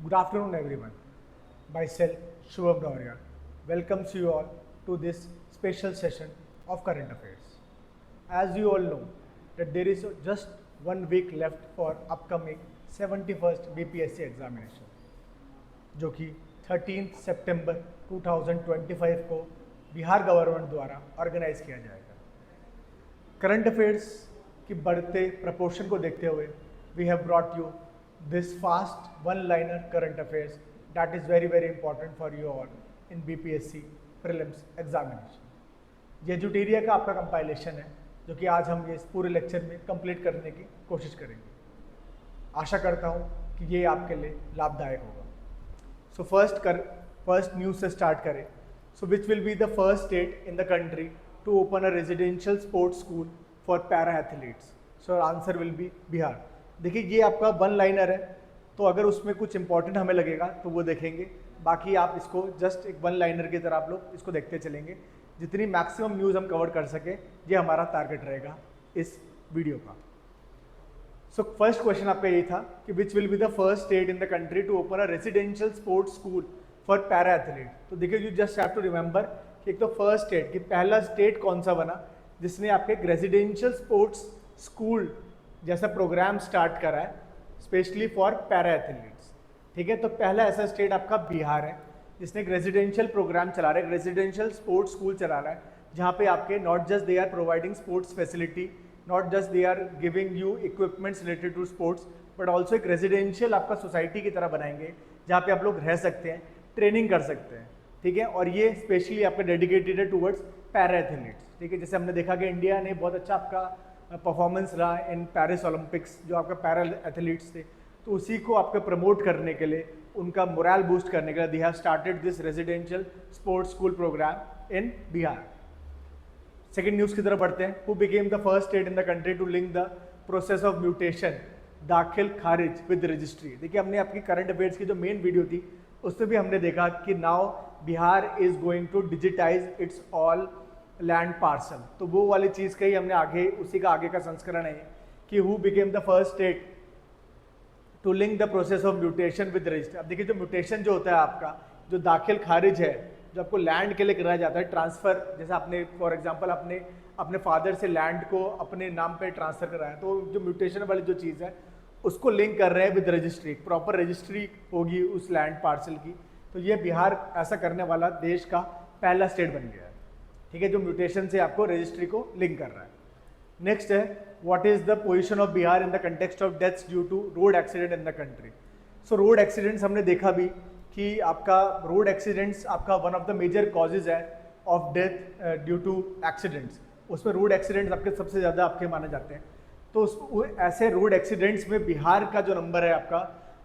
Good afternoon, everyone. Myself, Shubham Dauria, welcomes you all to this special session of current affairs. As you all know, that there is just 1 week left for upcoming 71st BPSC examination, जो कि 13 सितंबर 2025 को Bihar government द्वारा organise किया जाएगा। Current affairs की बढ़ते proportion को देखते हुए we have brought you this fast one-liner current affairs that is very important for you all in BPSC prelims examination. ये एजुटेरिया का आपका कंपाइलेशन है जो कि आज हम ये इस पूरे लेक्चर में कंप्लीट करने की कोशिश करेंगे। आशा करता हूँ कि ये आपके लिए लाभदायक होगा। सो फर्स्ट न्यूज़ से स्टार्ट करें। So which will be the first state in the country to open a residential sports school for para athletes? So answer will be Bihar. देखिए ये आपका वन लाइनर है, तो अगर उसमें कुछ इंपॉर्टेंट हमें लगेगा तो वो देखेंगे, बाकी आप इसको जस्ट एक वन लाइनर की तरह आप लोग इसको देखते चलेंगे। जितनी मैक्सिमम न्यूज़ हम कवर कर सके ये हमारा टारगेट रहेगा इस वीडियो का। सो फर्स्ट क्वेश्चन आपका ये था कि which will be the first state in the country to open a residential sports school for para athlete. तो देखिए you just have to remember कि एक तो फर्स्ट स्टेट कि पहला स्टेट कौन सा बना जिसने आपके एक रेजिडेंशियल स्पोर्ट्स स्कूल जैसा प्रोग्राम स्टार्ट करा है स्पेशली फॉर पैरा एथलीट्स। ठीक है, तो पहला ऐसा स्टेट आपका बिहार है जिसने एक रेजिडेंशियल प्रोग्राम चला रहा है, एक रेजिडेंशियल स्पोर्ट्स स्कूल चला रहा है, जहाँ पे आपके not just they are providing sports facility, not just they are giving you equipments related to sports, but also एक रेजिडेंशियल आपका सोसाइटी की तरह बनाएंगे जहाँ पे आप लोग रह सकते हैं, ट्रेनिंग कर सकते हैं। ठीक है, और ये स्पेशली आपका डेडिकेटेड है टूवर्ड्स पैरा एथलीट्स। ठीक है, जैसे हमने देखा कि इंडिया ने बहुत अच्छा आपका परफॉर्मेंस रहा इन पेरिस ओलंपिक्स, जो आपका पैरा एथलीट्स थे, तो उसी को आपके प्रमोट करने के लिए, उनका मोरल बूस्ट करने के लिए they have started this residential sports school program in Bihar. Second news की तरफ बढ़ते हैं। Who became the first state in the country to link the process of mutation दाखिल खारिज विद रजिस्ट्री। देखिए हमने आपकी करंट अफेयर्स की जो मेन वीडियो थी उसमें भी हमने देखा कि now Bihar is going to digitize its all land parcel, तो वो वाली चीज़ का ही हमने आगे उसी का आगे का संस्करण है कि who became the first state to link the process of mutation with register. अब देखिए जो म्यूटेशन जो होता है आपका, जो दाखिल खारिज है, जो आपको लैंड के लिए कराया जाता है ट्रांसफ़र, जैसे आपने फॉर एग्जांपल अपने फादर से लैंड को अपने नाम पे ट्रांसफ़र कराया, तो जो म्यूटेशन वाली जो चीज़ है उसको लिंक कर रहे हैं विद रजिस्ट्री, प्रॉपर रजिस्ट्री होगी उस लैंड पार्सल की। तो ये बिहार ऐसा करने वाला देश का पहला स्टेट बन गया है। ठीक है, जो म्यूटेशन से आपको रजिस्ट्री को लिंक कर रहा है। नेक्स्ट है what is the position of Bihar in the context of deaths due to road accident in the country. So road accidents हमने देखा भी कि आपका रोड एक्सीडेंट्स आपका one of the major causes है of death due to accidents. उसमें road accidents आपके सबसे ज़्यादा आपके माने जाते हैं। तो ऐसे रोड एक्सीडेंट्स में बिहार का जो नंबर है आपका,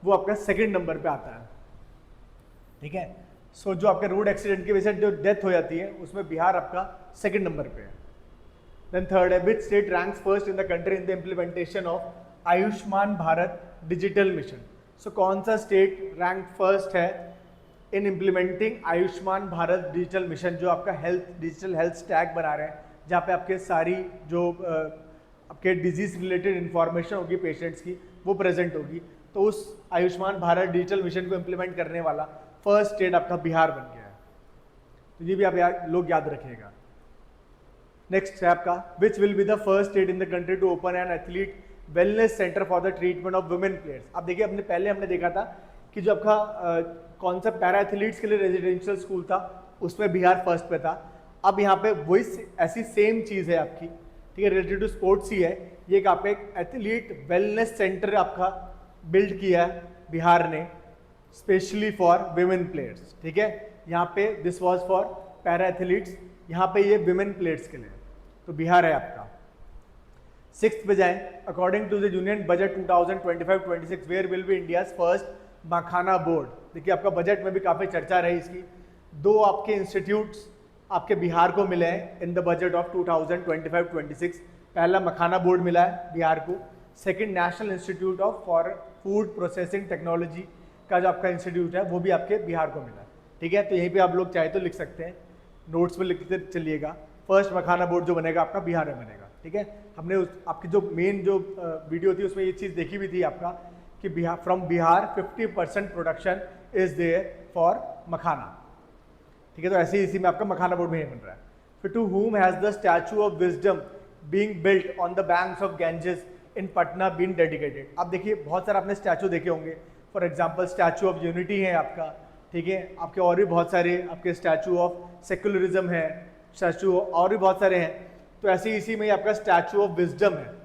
वो आपका सेकेंड नंबर पर आता है। ठीक है, सो जो आपके रोड एक्सीडेंट की वजह से जो डेथ हो जाती है उसमें बिहार आपका सेकंड नंबर पे है। देन थर्ड है which state ranks first in the country in the implementation of Ayushman Bharat digital mission. So कौन सा स्टेट रैंक फर्स्ट है in implementing Ayushman Bharat digital mission, जो आपका डिजिटल हेल्थ स्टैक बना रहे हैं, जहाँ पे आपके सारी जो आपके डिजीज रिलेटेड इंफॉर्मेशन होगी पेशेंट्स की वो प्रेजेंट होगी। तो उस आयुष्मान भारत डिजिटल मिशन को इम्प्लीमेंट करने वाला फर्स्ट स्टेट आपका बिहार बन गया है, तो ये भी आप लोग याद रखिएगा। नेक्स्ट है आपका which will be the first state in the country to open an athlete wellness centre for the treatment of women players. अब देखिए हमने देखा था कि जो आपका कौन सा पैरा एथलीट्स के लिए रेजिडेंशियल स्कूल था उसमें बिहार फर्स्ट पे था। अब यहाँ पे वही ऐसी सेम चीज़ है आपकी, ठीक है, रिलेटेड टू स्पोर्ट्स ही है। ये एक आपका एक एथलीट वेलनेस सेंटर आपका बिल्ड किया है बिहार ने स्पेशली फॉर विमेन प्लेयर्स। ठीक है, यहाँ पे this was for para athletes, यहाँ पे ये विमेन प्लेयर्स के लिए, तो बिहार है आपका। सिक्स्थ पे जाएं, according to the union budget 2025-26 where will be India's first makhana board. देखिए आपका बजट में भी काफ़ी चर्चा रही इसकी। दो आपके इंस्टीट्यूट्स आपके बिहार को मिले हैं इन द बजट ऑफ 2025-26। पहला मखाना बोर्ड मिला है बिहार को, second national institute of for food processing technology का जो आपका इंस्टीट्यूट है वो भी आपके बिहार को मिला है। ठीक है, तो यहीं पे आप लोग चाहे तो लिख सकते हैं, नोट्स में लिखते चलिएगा। फर्स्ट मखाना बोर्ड जो बनेगा आपका बिहार में बनेगा। ठीक है, हमने आपकी जो मेन जो वीडियो थी उसमें ये चीज़ देखी भी थी आपका कि Bihar from Bihar 50% production is there for makhana, ठीक है। तो ऐसे ही इसी में आपका मखाना बोर्ड में बन रहा है। फिर to whom has the statue of wisdom being built on the banks of Ganges in Patna been dedicated. अब देखिए बहुत सारे आपने स्टैचू देखे होंगे, for example statue of unity है आपका, ठीक है। आपके और भी बहुत सारे आपके स्टैचू ऑफ सेक्युलरिज्म है, स्टैचू और भी बहुत सारे हैं। तो ऐसे ही इसी में आपका स्टैचू ऑफ विजडम है।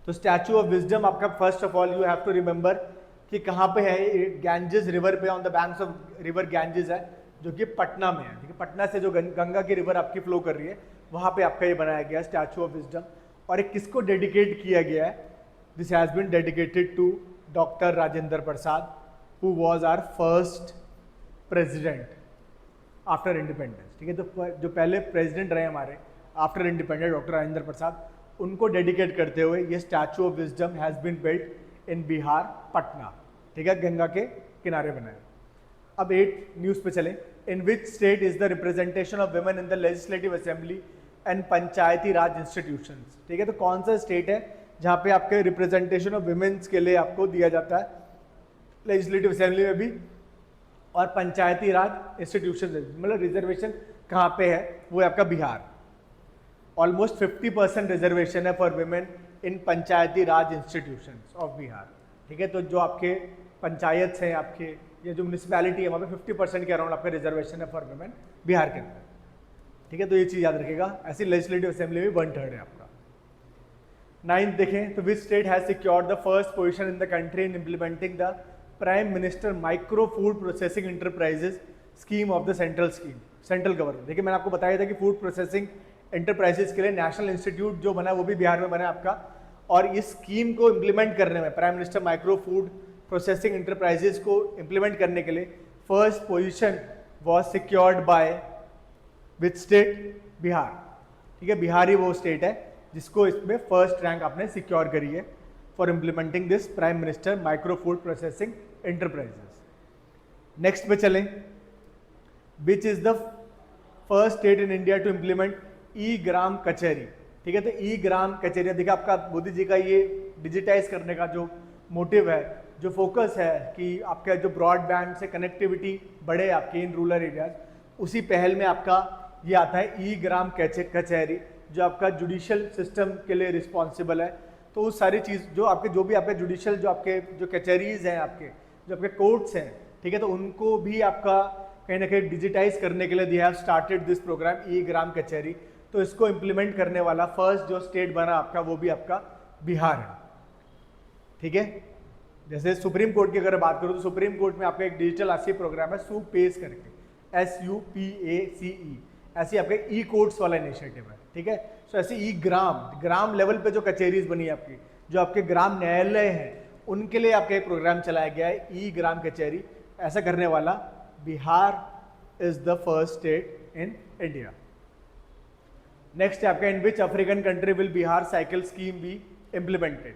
तो स्टैचू ऑफ विजडम आपका first of all you have to remember कि कहाँ पे है, गैंजेस रिवर पे, on the banks of river Ganges है, जो कि पटना में है, ठीक है। पटना से जो गंगा की रिवर आपकी फ्लो कर रही है वहाँ पे आपका ये बनाया गया स्टैचू ऑफ विजडम। और एक किसको डेडिकेट किया गया है, this has been dedicated to doctor Rajendra Prasad who was our first president after independence, ठीक है। तो जो पहले प्रेसिडेंट रहे हमारे after independence doctor Rajendra Prasad, उनको डेडिकेट करते हुए ये statue of wisdom has been built in Bihar Patna, ठीक है, गंगा के किनारे बनाया। अब 8 न्यूज़ पे चले। In which state is the representation of women in the legislative assembly and Panchayati Raj institutions, ठीक है। तो कौन सा स्टेट है जहाँ पे आपके रिप्रेजेंटेशन ऑफ वुमेन्स के लिए आपको दिया जाता है लेजिस्लेटिव असेंबली में भी और पंचायती राज इंस्टीट्यूशन, मतलब रिजर्वेशन कहाँ पे है, वो है आपका बिहार। ऑलमोस्ट 50% रिजर्वेशन है for women in Panchayati Raj institutions of Bihar, ठीक है। तो जो आपके पंचायत हैं आपके, ये जो म्यूनिसिपैलिटी है वहाँ पे 50% के अराउंड आपका रिजर्वेशन है फॉर वुमेन बिहार के अंदर, ठीक है। तो ये चीज़ याद रखिएगा। ऐसी लेजिस्लेटिव असेंबली में 1/3 है आपका। 9th देखें तो विच state has secured the first position in the country in implementing the prime minister micro food processing enterprises scheme of the central government. देखिए मैंने आपको बताया था कि फूड प्रोसेसिंग एंटरप्राइजेस के लिए नेशनल इंस्टीट्यूट जो बना है वो भी बिहार में बना है आपका, और इस स्कीम को इम्प्लीमेंट करने में prime minister micro food processing enterprises को इम्प्लीमेंट करने के लिए first position was secured by which state, Bihar, ठीक है। बिहार ही वो स्टेट है जिसको इसमें फर्स्ट रैंक आपने सिक्योर करी है for implementing this prime minister micro food processing enterprises. Next पे चलें, which is the first state in India to implement e Gram Kachahari, ठीक है। तो ई ग्राम कचहरी, देखिए आपका मोदी जी का ये डिजिटाइज करने का जो मोटिव है, जो फोकस है कि आपका जो ब्रॉडबैंड से कनेक्टिविटी बढ़े आपके इन रूरल एरियाज, उसी पहल में आपका ये आता है ई ग्राम कचहरी, जो आपका जुडिशियल सिस्टम के लिए रिस्पॉन्सिबल है। तो उस सारी चीज़ जो भी आपके जुडिशियल जो आपके जो कचहरीज हैं आपके जो आपके कोर्ट्स हैं, ठीक है, तो उनको भी आपका कहीं ना कहीं डिजिटाइज करने के लिए they have started this programme e Gram Kachahari. तो इसको इम्प्लीमेंट करने वाला फर्स्ट जो स्टेट बना आपका वो भी आपका बिहार है, ठीक है। जैसे सुप्रीम कोर्ट की अगर बात करूँ तो सुप्रीम कोर्ट में आपका एक डिजिटल ऐसी प्रोग्राम है सुपेस करके, SUPACE, ऐसी आपके ई कोर्ट्स वाला इनिशिएटिव है, ठीक है। सो ऐसे ई ग्राम लेवल पे जो कचहरीज बनी है आपकी, जो आपके ग्राम न्यायालय हैं, उनके लिए आपका एक प्रोग्राम चलाया गया है ई ग्राम कचहरी। ऐसा करने वाला Bihar is the first state in India. Next है आपका, in which African country will Bihar cycle scheme be implemented.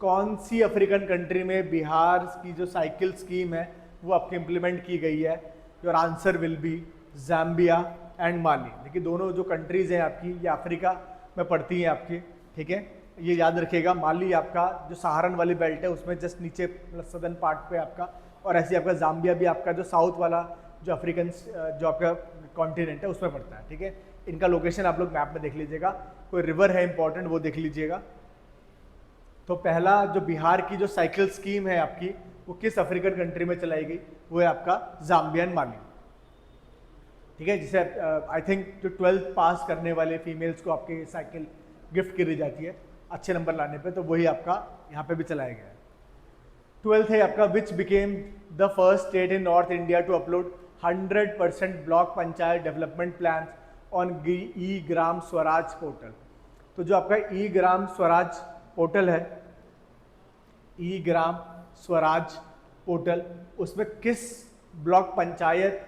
कौन सी अफ्रीकन कंट्री में बिहार की जो साइकिल स्कीम है वो आपकी इम्प्लीमेंट की गई है? Your answer will be Zambia and Mali. देखिए दोनों जो कंट्रीज़ हैं आपकी ये अफ्रीका में पड़ती हैं आपकी, ठीक है। ये याद रखिएगा, माली आपका जो सहारन वाली बेल्ट है उसमें जस्ट नीचे मतलब सदर्न पार्ट पे आपका, और ऐसे आपका ज़ाम्बिया भी आपका जो साउथ वाला जो अफ्रीकन जो आपका कॉन्टिनेंट है उसमें पड़ता है, ठीक है। इनका लोकेशन आप लोग मैप में देख लीजिएगा, कोई रिवर है इंपॉर्टेंट वो देख लीजिएगा। तो पहला जो बिहार की जो साइकिल स्कीम है आपकी वो किस अफ्रीकन कंट्री में चलाई गई? वो है आपका ज़ाम्बिया एंड माली, ठीक है। जिसे आई थिंक जो 12th पास करने वाले फीमेल्स को आपके साइकिल गिफ्ट करी जाती है अच्छे नंबर लाने पे, तो वही आपका यहाँ पे भी चलाया गया है। 12th है आपका, which became the first state in north India to upload 100% block panchayat development plan on e Gram Swaraj portal. तो जो आपका ई ग्राम स्वराज पोर्टल है, ई ग्राम स्वराज पोर्टल, उसमें किस ब्लॉक पंचायत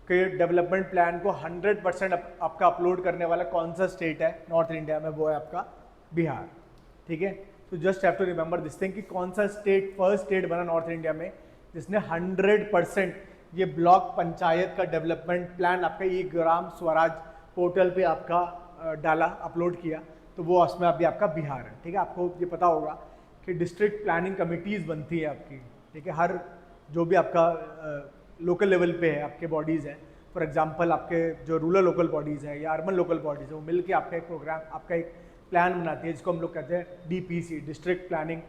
के डेवलपमेंट प्लान को 100% आपका अपलोड करने वाला कौन सा स्टेट है नॉर्थ इंडिया में? वो है आपका बिहार, ठीक है। तो just have to remember this thing कि कौन सा स्टेट फर्स्ट स्टेट बना नॉर्थ इंडिया में जिसने 100% ये ब्लॉक पंचायत का डेवलपमेंट प्लान आपका ई ग्राम स्वराज पोर्टल पे आपका डाला, अपलोड किया, तो वो उसमें अभी आपका बिहार है, ठीक है। आपको ये पता होगा कि डिस्ट्रिक्ट प्लानिंग कमिटीज़ बनती है आपकी, ठीक है, हर जो भी आपका लोकल लेवल पे है आपके बॉडीज़ हैं, फॉर एग्जांपल आपके जो रूरल लोकल बॉडीज़ हैं या अर्बन लोकल बॉडीज़ हैं, वो मिलके आपका एक प्रोग्राम, आपका एक प्लान बनाती है जिसको हम लोग कहते हैं डीपीसी, डिस्ट्रिक्ट प्लानिंग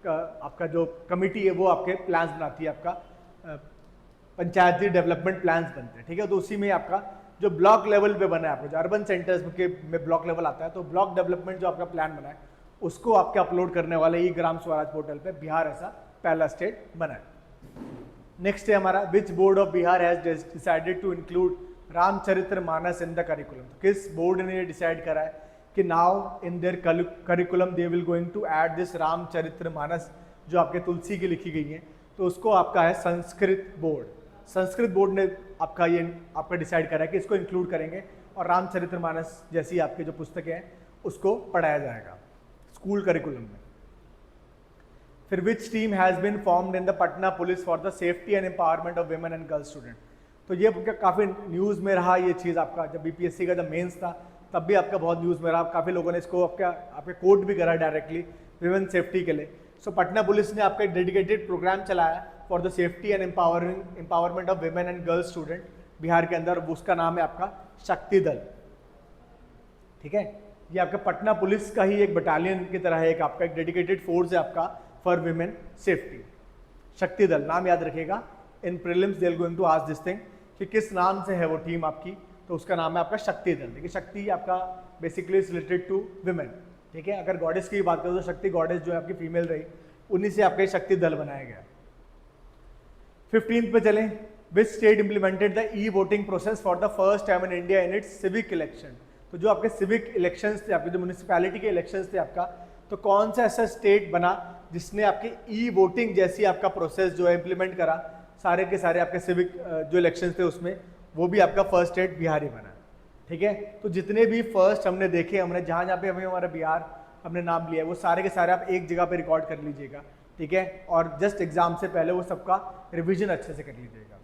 का आपका जो कमिटी है वो आपके प्लान्स बनाती है, आपका पंचायती डेवलपमेंट प्लान्स बनते हैं, ठीक है। तो उसी में आपका जो ब्लॉक लेवल पे बना है, आपका जो अर्बन सेंटर्स में ब्लॉक लेवल आता है, तो ब्लॉक डेवलपमेंट जो आपका प्लान बना है उसको आपके अपलोड करने वाले ई ग्राम स्वराज पोर्टल पे बिहार ऐसा पहला स्टेट बना है। नेक्स्ट है हमारा, which board of Bihar has decided to include Ramcharitra Manas in the curriculum. तो किस बोर्ड ने ये डिसाइड करा है कि now in their curriculum they will going to add this Ramcharitra Manas, जो आपके तुलसी की लिखी गई है, तो उसको आपका है संस्कृत बोर्ड। संस्कृत बोर्ड ने आपका ये आपका डिसाइड करा है कि इसको इंक्लूड करेंगे और रामचरित्र मानस जैसी आपकी जो पुस्तकें हैं उसको पढ़ाया जाएगा स्कूल करिकुलम में। फिर which team has been formed in the Patna police for the safety and empowerment of women and girls student. तो ये काफ़ी न्यूज़ में रहा ये चीज़, आपका जब बीपीएससी का जब मेंस था तब भी आपका बहुत न्यूज़ में रहा, काफ़ी लोगों ने इसको आपके कोट भी करा डायरेक्टली वुमेन सेफ्टी के लिए। सो पटना पुलिस ने आपका एक डेडिकेटेड प्रोग्राम चलाया for the safety and empowerment of women and girls student Bihar के अंदर, उसका नाम है आपका शक्ति दल, ठीक है। ये आपका पटना पुलिस का ही एक बटालियन की तरह है, एक आपका एक डेडिकेटेड फोर्स है आपका फॉर विमेन सेफ्टी, शक्ति दल नाम याद रखिएगा। In prelims they are going to ask this thing कि किस नाम से है वो टीम आपकी, तो उसका नाम है आपका शक्ति दल। देखिए शक्ति आपका basically is related to women, ठीक है। अगर गॉडेस की बात करें तो शक्ति गॉडेस जो है आपकी फीमेल रही, उन्हीं से आपका शक्ति दल बनाया गया। 15 पे चलें, which state implemented the e voting process for the first time in India in its civic election. तो जो आपके सिविक इलेक्शंस थे, आपके जो म्यूनिसिपैलिटी के इलेक्शंस थे आपका, तो कौन सा ऐसा स्टेट बना जिसने आपके ई वोटिंग जैसी आपका प्रोसेस जो है इंप्लीमेंट करा, सारे के सारे आपके सिविक जो इलेक्शंस थे उसमें, वो भी आपका फर्स्ट स्टेट बिहार ही बना, ठीक है। तो जितने भी फर्स्ट हमने देखे, हमने जहाँ जहाँ पे हमें हमारा बिहार हमने नाम लिया है, वो सारे के सारे आप एक जगह पे रिकॉर्ड कर लीजिएगा, ठीक है, और जस्ट एग्जाम से पहले वो सबका रिविजन अच्छे से कर लीजिएगा।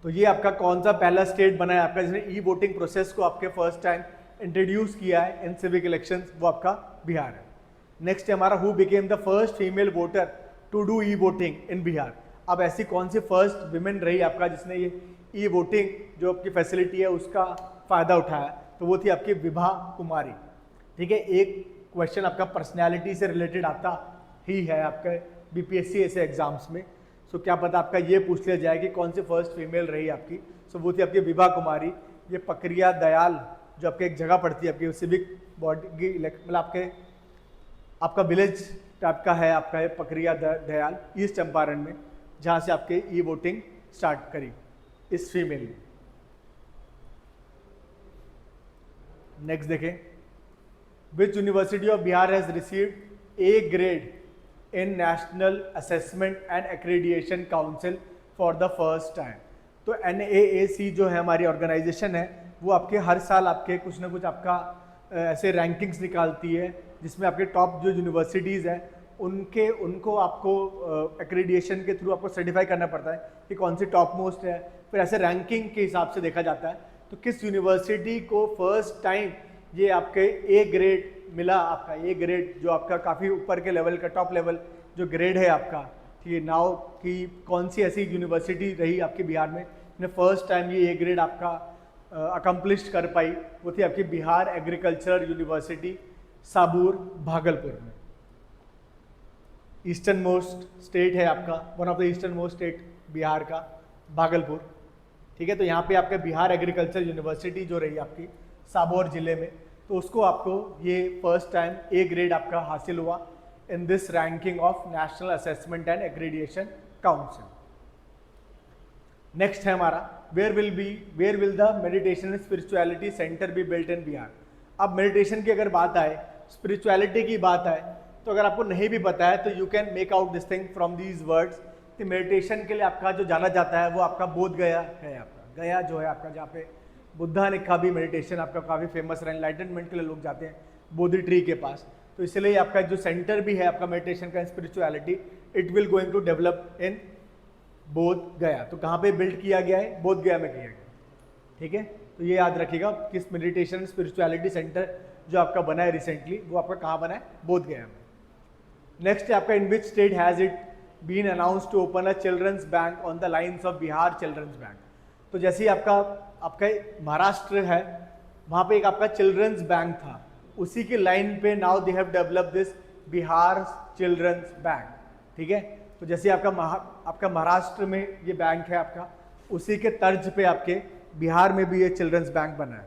तो ये आपका कौन सा पहला स्टेट बना है आपका जिसने ई वोटिंग प्रोसेस को आपके फर्स्ट टाइम इंट्रोड्यूस किया है इन सिविक इलेक्शंस, वो आपका बिहार है। नेक्स्ट है हमारा, who became the first female voter to do e voting in Bihar. अब ऐसी कौन सी फर्स्ट विमेन रही आपका जिसने ये ई वोटिंग जो आपकी फैसिलिटी है उसका फ़ायदा उठाया, तो वो थी आपकी विभा कुमारी, ठीक है। एक क्वेश्चन आपका पर्सनैलिटी से रिलेटेड आता ही है आपके बीपीएससी ऐसे एग्जाम्स में, सो क्या पता आपका ये पूछ लिया जाए कि कौन सी फर्स्ट फीमेल रही आपकी, सो वो थी आपकी विभा कुमारी। ये पकरिया दयाल जो आपके एक जगह पड़ती है आपकी सिविक बॉडी मतलब आपका विलेज टाइप का है आपका ये पकरिया दयाल ईस्ट चंपारण में, जहाँ से आपके ई वोटिंग स्टार्ट करी इस फीमेल ने। नेक्स्ट देखें, which university of Bihar has received A grade in national assessment and accreditation council for the first time. तो NAAC जो है हमारी ऑर्गेनाइजेशन है, वो आपके हर साल आपके कुछ ना कुछ आपका ऐसे रैंकिंग्स निकालती है जिसमें आपके टॉप जो यूनिवर्सिटीज़ हैं उनको आपको एक्रेडिएशन के थ्रू आपको सर्टिफाई करना पड़ता है कि कौन सी टॉप मोस्ट है, फिर ऐसे रैंकिंग के हिसाब से देखा जाता है। तो किस यूनिवर्सिटी को फर्स्ट टाइम ये आपके ए ग्रेड मिला, आपका ए ग्रेड जो आपका काफ़ी ऊपर के लेवल का टॉप लेवल जो ग्रेड है आपका, ठीक है, नाउ की कौन सी ऐसी यूनिवर्सिटी रही आपके बिहार में ने फर्स्ट टाइम ये ए ग्रेड आपका अकम्प्लिश कर पाई, वो थी आपकी बिहार एग्रीकल्चरल यूनिवर्सिटी साबूर भागलपुर में। ईस्टर्न मोस्ट स्टेट है आपका, one of the eastern most state Bihar का भागलपुर, ठीक है। तो यहाँ पे आपका बिहार एग्रीकल्चर यूनिवर्सिटी जो रही आपकी साबौर जिले में, तो उसको आपको ये फर्स्ट टाइम ए ग्रेड आपका हासिल हुआ in this ranking of national assessment and accreditation council. Next है हमारा, where will the meditation and spirituality centre be built in Bihar. अब मेडिटेशन की अगर बात आए, स्पिरिचुअलिटी की बात आए, तो अगर आपको नहीं भी पता है तो you can make out this thing from these words कि मेडिटेशन के लिए आपका जो जाना जाता है वो आपका बोध गया है। आपका गया जो है आपका, जहाँ पे बुद्धा ने का भी मेडिटेशन आपका काफ़ी फेमस है, एनलाइटनमेंट के लिए लोग जाते हैं बोधि ट्री के पास, तो इसलिए आपका जो सेंटर भी है आपका मेडिटेशन का spirituality, it will going to develop in Bodh Gaya. तो कहाँ पे बिल्ड किया गया है? बोध गया में किया गया, ठीक है। तो ये याद रखिएगा, किस मेडिटेशन स्पिरिचुअलिटी सेंटर जो आपका बना है रिसेंटली, वो आपका कहाँ बना है? बोध गया में। नेक्स्ट है आपका in which state has it been announce to open a children's bank on the lines of Bihar children's bank. तो जैसे ही आपका आपका महाराष्ट्र है, वहाँ पे एक आपका चिल्ड्रंस बैंक था, उसी की लाइन पे now they have develop this Bihar children's bank. ठीक है, तो जैसे आपका महाराष्ट्र में ये बैंक है आपका, उसी के तर्ज पे आपके बिहार में भी ये चिल्ड्रंस बैंक बना है।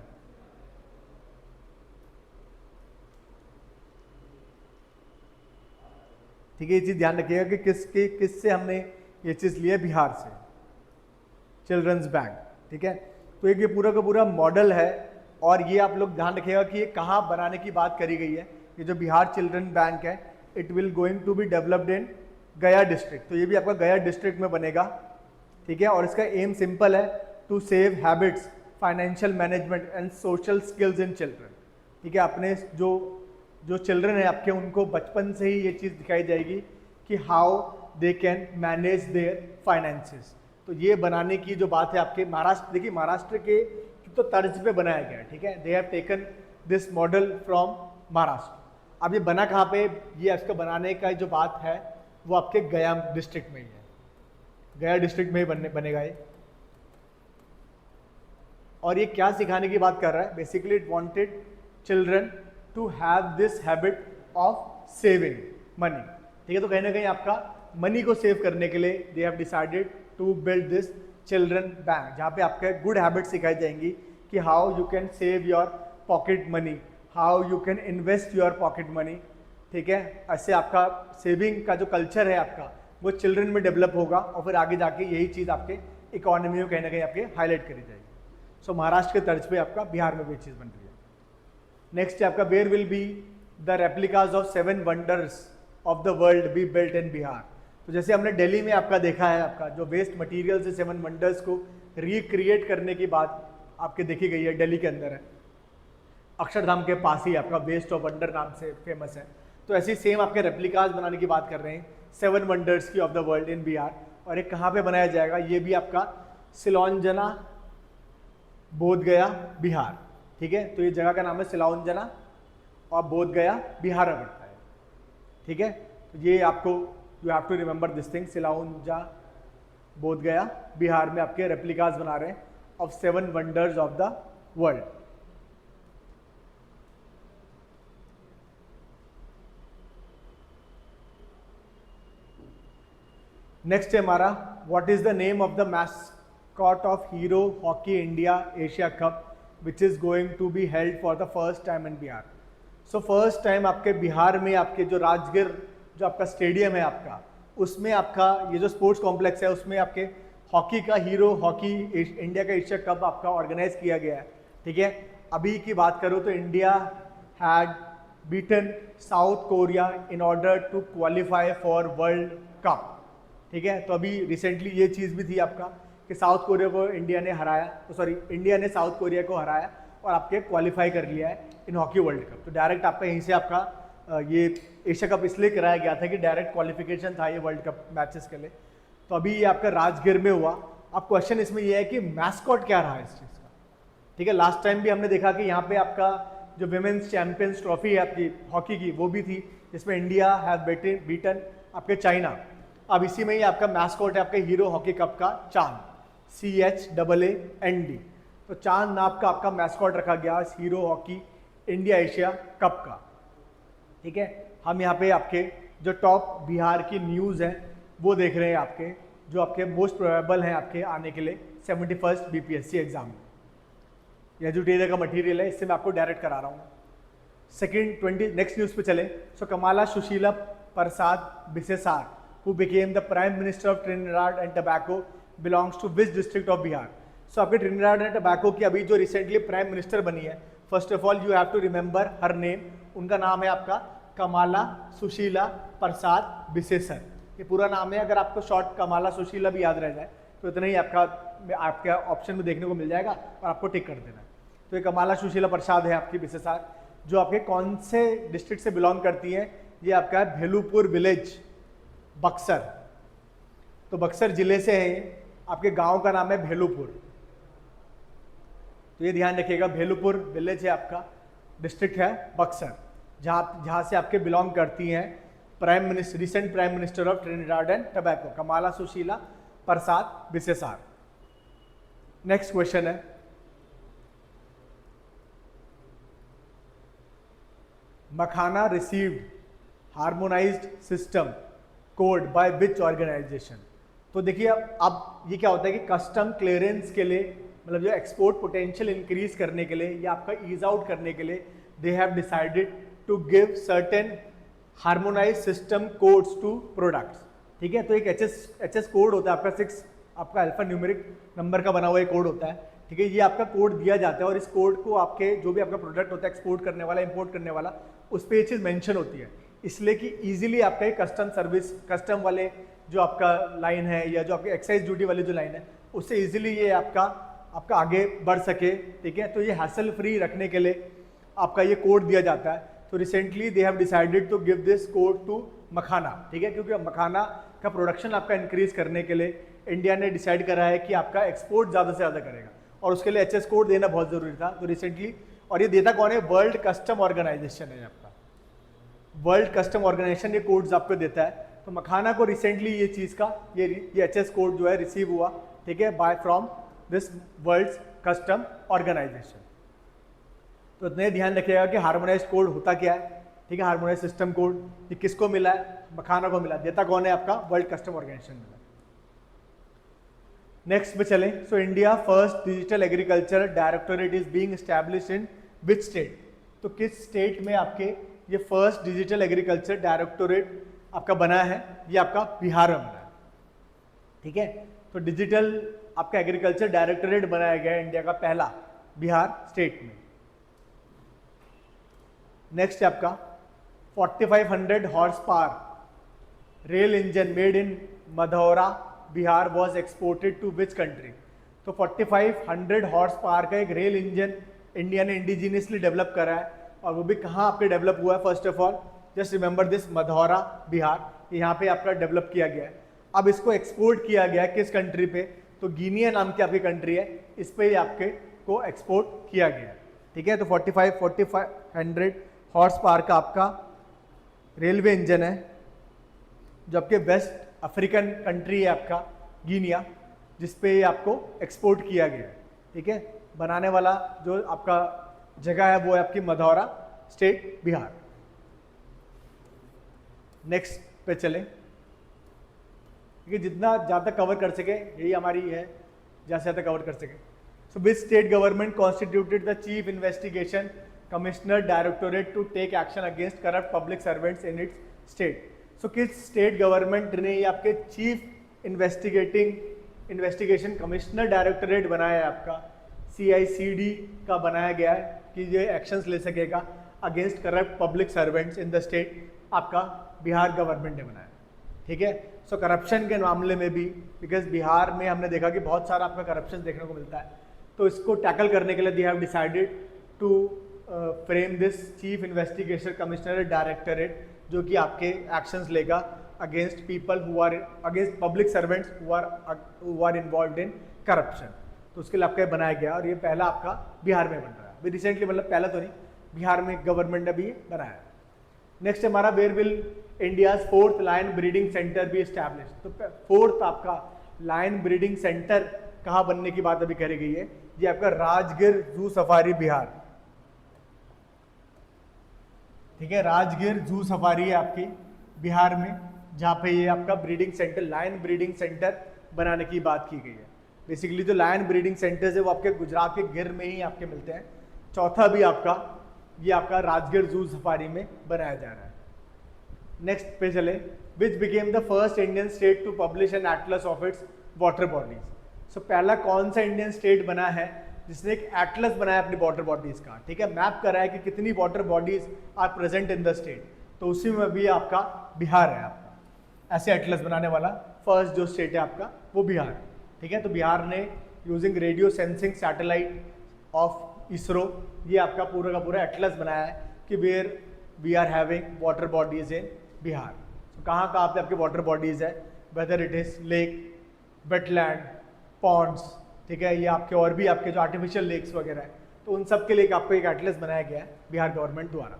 ठीक है, ये चीज ध्यान रखिएगा कि किससे हमने ये चीज ली है, बिहार से, चिल्ड्रंस बैंक। ठीक है, तो एक ये पूरा का पूरा मॉडल है, और ये आप लोग ध्यान रखिएगा कि ये कहाँ बनाने की बात करी गई है। ये जो बिहार चिल्ड्रन बैंक है, it will going to be developed in Gaya district. तो ये भी आपका गया डिस्ट्रिक्ट में बनेगा। ठीक है, और इसका एम सिंपल है, to save habits, financial management and social skills in children. ठीक है, अपने जो चिल्ड्रन है आपके, उनको बचपन से ही ये चीज़ दिखाई जाएगी कि how they can manage there finances. तो ये बनाने की जो बात है आपके महाराष्ट्र, देखिए महाराष्ट्र के तो तर्ज पे बनाया गया है। ठीक है, they have taken this model from Maharashtra. अब ये बना कहाँ पे, ये इसका बनाने का जो बात है वो आपके गया डिस्ट्रिक्ट में ही है, गया डिस्ट्रिक्ट में ही बनेगा ये। और ये क्या सिखाने की बात कर रहा है, basically it wanted children to have this habit of saving money. ठीक है, तो कहीं ना कहीं आपका मनी को सेव करने के लिए they have decided to build this children bank, जहाँ पे आपके गुड हैबिट सिखाई जाएंगी कि how you can save your pocket money, how you can invest your pocket money. ठीक है, ऐसे आपका सेविंग का जो कल्चर है आपका, वो चिल्ड्रन में डेवलप होगा, और फिर आगे जाके यही चीज़ आपके इकोनॉमी में कहीं ना कहीं आपके हाईलाइट करी जाएगी। सो महाराष्ट्र के तर्ज पे आपका बिहार में भी चीज़ बन रही है। नेक्स्ट है आपका, where will be the replicas of 7 wonders of the world be built in Bihar. तो जैसे हमने दिल्ली में आपका देखा है, आपका जो वेस्ट मटेरियल से 7 वंडर्स को रिक्रिएट करने की बात आपके देखी गई है, दिल्ली के अंदर है, अक्षरधाम के पास ही आपका वेस्ट ऑफ वंडर नाम से फेमस है। तो ऐसी सेम आपके रेप्लिकाज बनाने की बात कर रहे हैं 7 वंडर्स की of the world in Bihar. और एक कहाँ पे बनाया जाएगा, ये भी आपका सिलौंजना, बोधगया, बिहार। ठीक है, तो ये जगह का नाम है सिलौंजना और बोधगया, बिहार में पड़ता है। ठीक है, तो ये आपको you have to remember this thing, Silaunja, Bodhgaya, Bihar में आपके रेप्लिकाज बना रहे हैं of 7 wonders of the world. Next है हमारा, what is the name of the mascot of Hero hockey India Asia cup which is going to be held for the first time in Bihar. So first time आपके बिहार में आपके जो राजगीर जो आपका stadium है आपका, उसमें आपका ये जो स्पोर्ट्स कॉम्प्लेक्स है, उसमें आपके हॉकी का हीरो हॉकी इंडिया का एशिया कप आपका ऑर्गेनाइज किया गया है। ठीक है, अभी की बात करो तो India had beaten South Korea in order to qualify for world cup. ठीक है, तो अभी रिसेंटली ये चीज़ भी थी आपका कि साउथ कोरिया को इंडिया ने हराया, इंडिया ने साउथ कोरिया को हराया और आपके क्वालिफाई कर लिया है इन हॉकी वर्ल्ड कप। तो डायरेक्ट आपका यहीं से आपका ये एशिया कप इसलिए कराया गया था कि डायरेक्ट क्वालिफिकेशन था ये वर्ल्ड कप मैचेस के लिए। तो अभी ये आपका राजगीर में हुआ। अब क्वेश्चन इसमें ये है कि मैस्कॉट क्या रहा है इस चीज़ का। ठीक है, लास्ट टाइम भी हमने देखा कि यहाँ पे आपका जो विमेंस चैंपियंस ट्रॉफी है आपकी हॉकी की, वो भी थी, जिसमें इंडिया हैव बीटन आपके चाइना। अब इसी में ही आपका मैस्कॉट है आपके हीरो हॉकी कप का चांद, CHAAND। तो चांद नाम का आपका मैस्कॉट रखा गया इस hero hockey India Asia cup का। ठीक है, हम यहाँ पे आपके जो टॉप बिहार की न्यूज़ है वो देख रहे हैं आपके, जो आपके मोस्ट प्रोबेबल हैं आपके आने के लिए 71st BPSC एग्जाम में। यह जो डेटा का मटेरियल है इससे मैं आपको डायरेक्ट करा रहा हूँ। सेकेंड 20 नेक्स्ट न्यूज़ पे चले। सो Kamala Sushila Persad बिसेसार who became the Prime Minister of Trinidad and Tobago belongs to which district of Bihar? So आपके ट्रिनिडाड एंड टोबैगो की अभी जो रिसेंटली प्राइम मिनिस्टर बनी है, first of all you have to remember her name. उनका नाम है आपका कमाला सुशीला प्रसाद बिसेसर। ये पूरा नाम है, अगर आपको शॉर्ट कमाला सुशीला भी याद रह जाए तो इतना ही आपका ऑप्शन में देखने को मिल जाएगा और आपको टिक कर देना है। तो ये कमाला सुशीला प्रसाद है आपकी बिसेसार, जो आपके कौन से डिस्ट्रिक्ट से बिलोंग करती है, ये आपका है भेलूपुर विलेज, बक्सर। तो बक्सर जिले से है, आपके गांव का नाम है भेलूपुर। तो ये ध्यान रखिएगा, भेलूपुर विलेज है आपका, डिस्ट्रिक्ट है बक्सर, जहाँ से आपके बिलोंग करती हैं recent prime minister of Trinidad and Tobago, Kamla Sushila Persad Bissessar. Next question है, makhana received harmonised system code by which organisation. तो देखिए अब ये क्या होता है कि कस्टम क्लियरेंस के लिए, मतलब जो एक्सपोर्ट पोटेंशियल इंक्रीज करने के लिए या आपका ईज आउट करने के लिए, they have decided to give certain harmonize system codes to products. ठीक है, तो एक एच एस कोड होता है आपका 6, आपका अल्फा न्यूमेरिक नंबर का बना हुआ एक कोड होता है। ठीक है, ये आपका कोड दिया जाता है और इस कोड को आपके जो भी आपका प्रोडक्ट होता है एक्सपोर्ट करने वाला, इंपोर्ट करने वाला, उस पर ये चीज़ मेंशन होती है, इसलिए कि इजीली आपका एक कस्टम सर्विस, कस्टम वाले जो आपका लाइन है या जो आपके एक्साइज ड्यूटी वाली जो लाइन है, उससे इजीली ये आपका आगे बढ़ सके। ठीक है, तो ये हैसल फ्री रखने के लिए आपका ये कोड दिया जाता है। तो recently they have decided to give this code to makhana. ठीक है, क्योंकि मखाना का प्रोडक्शन आपका इंक्रीज करने के लिए इंडिया ने डिसाइड करा है कि आपका एक्सपोर्ट ज़्यादा से ज़्यादा करेगा और उसके लिए एचएस कोड देना बहुत ज़रूरी था। तो रिसेंटली, और ये देता कौन है? वर्ल्ड कस्टम ऑर्गेनाइजेशन है आपका, वर्ल्ड कस्टम ऑर्गेनाइजेशन ये कोड्स आपको देता है। तो मखाना को रिसेंटली ये चीज़ का ये एचएस कोड जो है रिसीव हुआ, ठीक है, by from this world custom organization. तो इतने ध्यान रखिएगा कि हार्मोनाइज्ड कोड होता क्या है। ठीक है, हार्मोनाइज सिस्टम कोड ये किसको मिला है? मखाना को मिला। देता कौन है? आपका वर्ल्ड कस्टम ऑर्गेनाइजेशन मिला। नेक्स्ट पे चलें। So India first digital agriculture directorate is being established in which state? तो किस स्टेट में आपके ये फर्स्ट डिजिटल एग्रीकल्चर डायरेक्टोरेट आपका बना है? ये आपका बिहार में बना है। ठीक है, तो डिजिटल आपका एग्रीकल्चर डायरेक्टोरेट बनाया गया है इंडिया का पहला बिहार स्टेट में। नेक्स्ट है आपका 4500 horse power rail engine made in Madhaura Bihar was exported to which country? तो 4500 हॉर्स पावर का एक रेल इंजन इंडिया ने इंडिजीनियसली डेवलप करा है, और वो भी कहाँ आपके डेवलप हुआ है? First of all just remember this, Madhaura Bihar, यहाँ पे आपका डेवलप किया गया है। अब इसको एक्सपोर्ट किया गया है किस कंट्री पे? तो गिनिया नाम की आपकी कंट्री है, इस पे आपके को एक्सपोर्ट किया गया है। ठीक है, तो 4500 हॉर्स पावर का आपका रेलवे इंजन है, जो आपके वेस्ट अफ्रीकन कंट्री है आपका गिनिया, जिसपे आपको एक्सपोर्ट किया गया है। ठीक है, बनाने वाला जो आपका जगह है वो है आपकी मधौरा स्टेट बिहार। नेक्स्ट पे चलें, क्योंकि जितना ज़्यादा कवर कर सके यही हमारी है, ज़्यादा से ज़्यादा कवर कर सके। So which state government constituted the chief investigation commissioner directorate to take action against corrupt public servants in its state? So किस स्टेट गवर्नमेंट ने ये आपके चीफ इन्वेस्टिगेशन कमिश्नर डायरेक्टोरेट बनाया है आपका, CICD का बनाया गया है कि ये एक्शंस ले सकेगा against corrupt public servants in the state, आपका बिहार गवर्नमेंट ने बनाया। ठीक है, सो करप्शन के मामले में भी, बिकॉज बिहार में हमने देखा कि बहुत सारा आपका करप्शन देखने को मिलता है, तो इसको टैकल करने के लिए they have decided to frame this chief investigation commissioner directorate, जो कि आपके एक्शंस लेगा against people who are against public servants who are involved in corruption. तो उसके लिए आपका बनाया गया, और ये पहला आपका बिहार में बन रहा है अभी रिसेंटली, मतलब पहला तो नहीं, बिहार में गवर्नमेंट ने भी ये बनाया है। नेक्स्ट हमारा, where will India's 4th lion breeding centre भी एस्टैब्लिश? तो 4th आपका लायन ब्रीडिंग सेंटर कहाँ बनने की बात अभी करी गई है? ये आपका राजगिर जू सफारी बिहार। ठीक है, राजगिर जू सफारी है आपकी बिहार में, जहाँ पे ये आपका breeding centre, lion breeding centre बनाने की बात की गई है। बेसिकली जो लायन ब्रीडिंग सेंटर्स है वो आपके गुजरात के गिर में ही आपके मिलते हैं। चौथा भी आपका ये आपका राजगिर जू सफारी में बनाया जा रहा है। नेक्स्ट पे चले, which became the first Indian state to publish an atlas of its water bodies? So पहला कौन सा इंडियन स्टेट बना है जिसने एक एटलस बनाया अपनी वाटर बॉडीज का? ठीक है, मैप करा है कि कितनी water bodies are present in the state, तो उसी में भी आपका बिहार है आपका ऐसे एटलस बनाने वाला फर्स्ट जो स्टेट है आपका वो बिहार है। ठीक है, तो बिहार ने using radio sensing satellite of ISRO ये आपका पूरा का पूरा एटलस बनाया है कि where we are having water bodies in Bihar. तो कहाँ कहाँ पे आपके वाटर बॉडीज है, whether it is lake, wetland, ponds, ठीक है, ये आपके और भी आपके जो आर्टिफिशियल लेक्स वगैरह है, तो उन सब के लिए आपको एक एटलस बनाया गया है बिहार गवर्नमेंट द्वारा।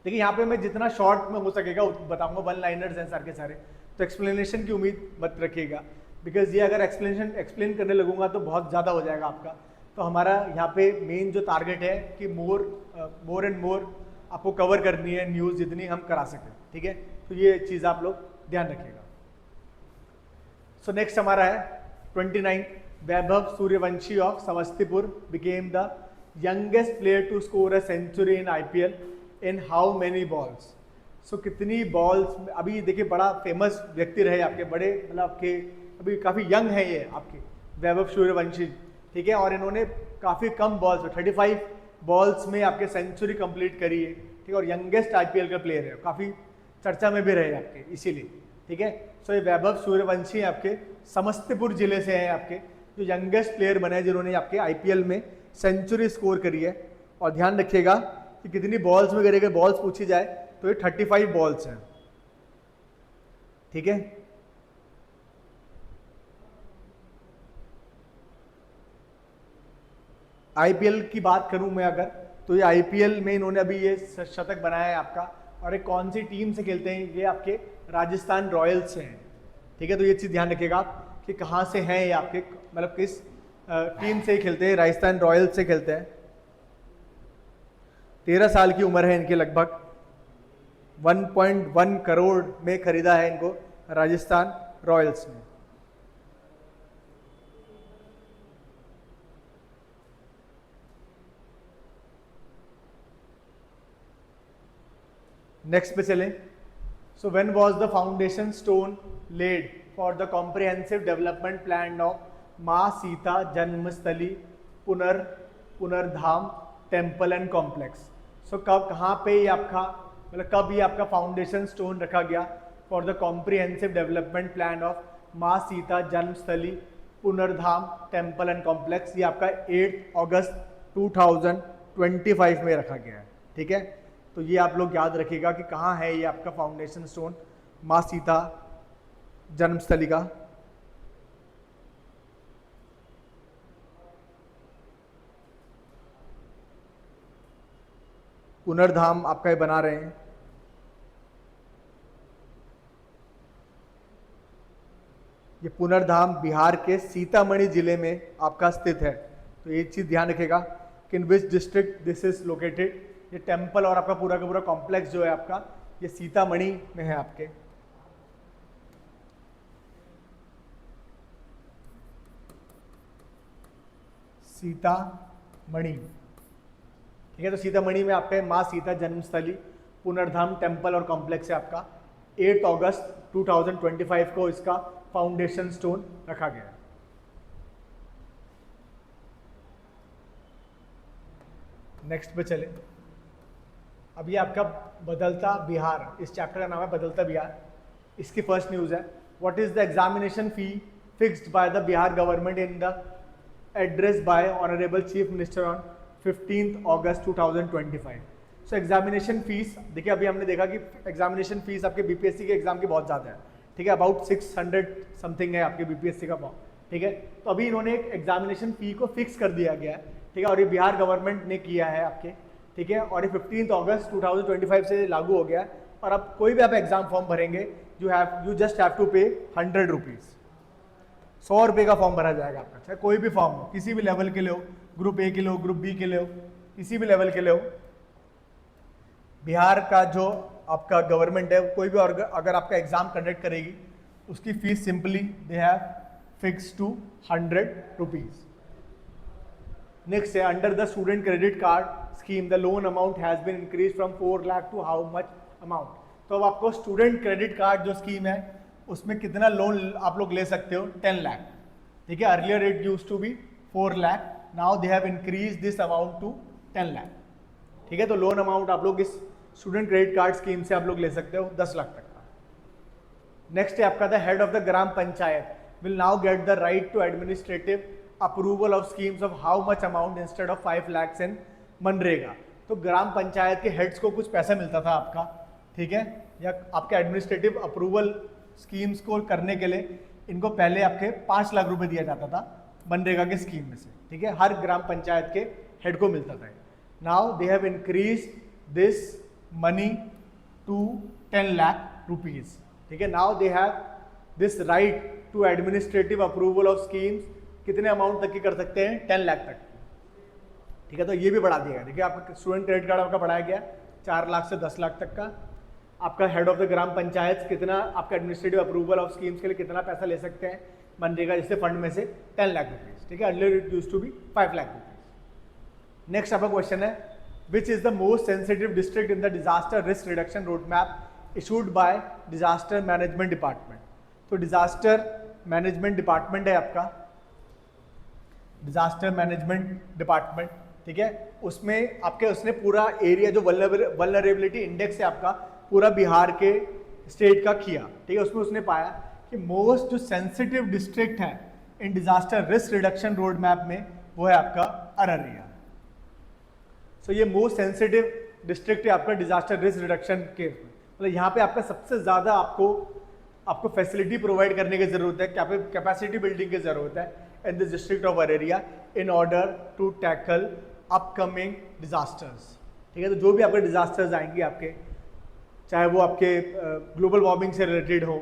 देखिए यहाँ पे मैं जितना शॉर्ट में हो सकेगा बताऊंगा, वन लाइनर्स हैं सारे के सारे, तो एक्सप्लेनेशन की उम्मीद मत रखिएगा, बिकॉज ये अगर एक्सप्लेन करने लगूंगा तो बहुत ज़्यादा हो जाएगा आपका। तो हमारा यहाँ पे मेन जो टारगेट है कि मोर एंड मोर आपको कवर करनी है न्यूज़ जितनी हम करा सकें, ठीक है। तो ये चीज़ आप लोग ध्यान रखिएगा। सो नेक्स्ट हमारा है 29, Vaibhav Suryavanshi of Samastipur became the youngest player to score a century इन IPL in how many balls. So कितनी बॉल्स, अभी देखिए बड़ा फेमस व्यक्ति रहे आपके, बड़े मतलब आपके अभी काफ़ी यंग है ये आपके वैभव सूर्यवंशी, ठीक है, और इन्होंने काफ़ी कम बॉल्स में 35 बॉल्स में आपके सेंचुरी कंप्लीट करी है, ठीक है, और यंगेस्ट IPL का प्लेयर है, काफ़ी चर्चा में भी रहे आपके इसीलिए, ठीक है। सो ये वैभव सूर्यवंशी आपके समस्तीपुर जिले से हैं आपके, जो यंगेस्ट प्लेयर बने हैं जिन्होंने आपके IPL में सेंचुरी स्कोर करी है। और ध्यान रखिएगा कि कितनी बॉल्स में करेगा, बॉल्स पूछी जाए तो ये 35 बॉल्स हैं, ठीक है। IPL की बात करूं मैं अगर, तो ये IPL में इन्होंने अभी ये शतक बनाया है आपका, और एक कौन सी टीम से खेलते हैं, ये आपके राजस्थान रॉयल्स से हैं, ठीक है। तो ये चीज़ ध्यान रखिएगा आप कि कहाँ से हैं ये आपके, मतलब किस टीम से ही खेलते हैं, राजस्थान रॉयल्स से खेलते हैं। 13 साल की उम्र है इनकी, लगभग 1.1 करोड़ में खरीदा है इनको राजस्थान रॉयल्स ने। नेक्स्ट पे चलें। So when was the foundation stone laid for the comprehensive development plan of Maa Sita Janmasthali Punaurdham temple and complex. So कब, कहाँ पे ये आपका, मतलब कब ये आपका फाउंडेशन स्टोन रखा गया for the comprehensive development plan of Maa Sita Janmasthali Punaurdham temple and complex, ये आपका 8 अगस्त 2025 में रखा गया है, ठीक है। तो ये आप लोग याद रखिएगा कि कहाँ है ये आपका फाउंडेशन स्टोन माँ सीता जन्मस्थली का। पुनर्धाम आपका ये बना रहे हैं, ये पुनर्धाम बिहार के सीतामढ़ी जिले में आपका स्थित है। तो ये चीज ध्यान रखिएगा कि in which district this is located. ये टेम्पल और आपका पूरा का पूरा कॉम्प्लेक्स जो है आपका, ये सीतामढ़ी में है आपके। सीतामढ़ी, ठीक है। तो सीतामढ़ी में आपका माँ सीता जन्मस्थली पुनर्धाम टेम्पल और कॉम्प्लेक्स है आपका। 8 अगस्त 2025 को इसका फाउंडेशन स्टोन रखा गया है। नेक्स्ट पे चले। अब ये आपका बदलता बिहार, इस चैप्टर का नाम है बदलता बिहार। इसकी फर्स्ट न्यूज है, what is the examination fee fixed by the Bihar government in the address bye honourable chief minister on 15 August 2025। So examination fees, देखिए अभी हमने देखा कि एग्जामिनेशन फीस आपके BPSC के एग्जाम की बहुत ज़्यादा है, ठीक है, अबाउट 600 समथिंग है आपके BPSC का फॉर्म, ठीक है। तो अभी इन्होंने एक एग्जामिनेशन फी को फिक्स कर दिया गया है, ठीक है, और ये बिहार गवर्नमेंट ने किया है आपके, ठीक है, और ये 15 अगस्त 2025 से लागू हो गया है। और अब कोई भी आप एग्जाम फॉर्म भरेंगे, यू जस्ट हैव टू पे 100 रुपीज़, 100 रुपये का फॉर्म भरा जाएगा आपका, चाहे कोई भी फॉर्म हो, किसी भी लेवल के लिए हो, ग्रुप A के लिए हो, ग्रुप B के लिए हो, किसी भी लेवल के लिए हो। बिहार का जो आपका गवर्नमेंट है, कोई भी अगर आपका एग्जाम कंडक्ट करेगी, उसकी fees simply they have fix to 100 rupees. Next है, under the student credit card scheme the loan amount has been increase from 4 lakh to how much amount. तो अब आपको स्टूडेंट क्रेडिट कार्ड जो स्कीम है, उसमें कितना लोन आप लोग ले सकते हो, 10 लाख, ठीक है। Earlier it used to be 4 lakh, now they have increase this amount to 10 lakh, ठीक है। तो लोन अमाउंट आप लोग इस स्टूडेंट क्रेडिट कार्ड स्कीम से आप लोग ले सकते हो 10 लाख तक का। नेक्स्ट है आपका, the head of the gram panchayat will now get the right to administrative approval of schemes of how much amount instead of 5 lakhs in मनरेगा। तो ग्राम पंचायत के हेड्स को कुछ पैसा मिलता था आपका, ठीक है, या आपके एडमिनिस्ट्रेटिव अप्रूवल स्कीम्स को करने के लिए इनको पहले आपके 5 लाख रुपए दिया जाता था मनरेगा के स्कीम में से, ठीक है, हर ग्राम पंचायत के हेड को मिलता था। Now they have increase this money to 10 lakh rupees. ठीक है, now they have this right to administrative approval of schemes. कितने अमाउंट तक की कर सकते हैं? 10 लाख तक। ठीक है, तो ये भी बढ़ा दिया गया। देखिए आपका स्टूडेंट क्रेडिट कार्ड आपका बढ़ाया गया 4 लाख से 10 लाख तक का। आपका head of the gram panchayat कितना आपका एडमिनिस्ट्रेटिव अप्रूवल ऑफ स्कीम्स के लिए कितना पैसा ले सकते हैं मनरेगा जैसे फंड में से? 10 लाख रुपीज। ठीक है, earlier it used to be 5 lakh rupees. Next आपका क्वेश्चन है, which is the most sensitive district in the disaster risk reduction road map issued by disaster management department? तो डिजास्टर मैनेजमेंट डिपार्टमेंट है आपका, disaster management department. ठीक है, उसमें आपके उसने पूरा एरिया जो वल्नरेबिलिटी इंडेक्स है आपका पूरा बिहार के स्टेट का किया। ठीक है, उसमें उसने पाया कि मोस्ट जो सेंसिटिव डिस्ट्रिक्ट है in disaster risk reduction road map में वो है आपका अररिया। सो ये मोस्ट सेंसिटिव डिस्ट्रिक्ट है आपका डिजास्टर रिस्क रिडक्शन के, मतलब यहाँ पे आपका सबसे ज्यादा आपको फैसिलिटी प्रोवाइड करने की जरूरत है, कैपेसिटी बिल्डिंग की जरूरत है in this district of Araria in order to tackle upcoming disasters. ठीक है, तो जो भी आपके डिजास्टर्स आएंगे आपके, चाहे वो आपके ग्लोबल वार्मिंग से रिलेटेड हो,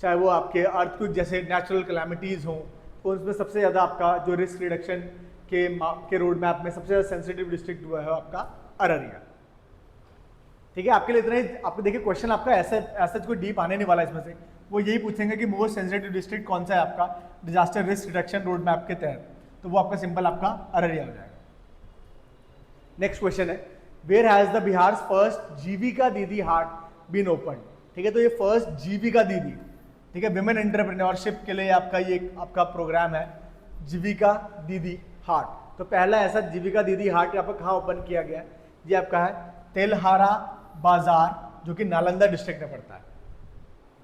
चाहे वो आपके अर्थक्वेक जैसे नेचुरल कैलामिटीज़ हों, तो उसमें सबसे ज़्यादा आपका जो रिस्क रिडक्शन के रोड मैप में सबसे ज़्यादा सेंसिटिव डिस्ट्रिक्ट हुआ है आपका अररिया। ठीक है, आपके लिए इतना ही। आपको देखिए क्वेश्चन आपका ऐसा कोई डीप आने नहीं वाला इसमें से, वो यही पूछेंगे कि मोस्ट सेंसिटिव डिस्ट्रिक्ट कौन सा है आपका disaster risk reduction road map के तहत, तो वो आपका सिंपल आपका अररिया हो जाएगा। नेक्स्ट क्वेश्चन है, where has the Bihar first Jeevika Didi haat been open? ठीक है, तो ये फर्स्ट जीविका दीदी, ठीक है, विमेन एंटरप्रेन्योरशिप के लिए आपका ये आपका प्रोग्राम है जीविका दीदी हाट। तो पहला ऐसा जीविका दीदी हाट आपका कहाँ ओपन किया गया है? ये आपका है तेल्हारा बाजार, जो कि नालंदा डिस्ट्रिक्ट में पड़ता है।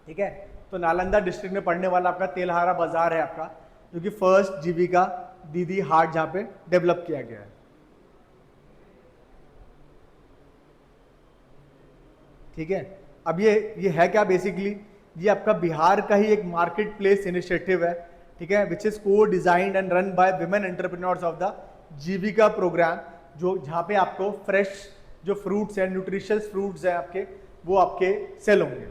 ठीक है, तो नालंदा डिस्ट्रिक्ट में पड़ने वाला आपका तेल्हारा बाजार है आपका, जो कि फर्स्ट जीविका दीदी हाट जहाँ पे डेवलप किया गया है। ठीक है, अब ये है क्या? बेसिकली ये आपका बिहार का ही एक मार्केट प्लेस इनिशिएटिव है। ठीक है, which is co designed and run by women entrepreneurs of the Jeevika program, जो जहाँ पे आपको फ्रेश जो फ्रूट्स हैं, न्यूट्रिशियस फ्रूट्स हैं आपके, वो आपके सेल होंगे।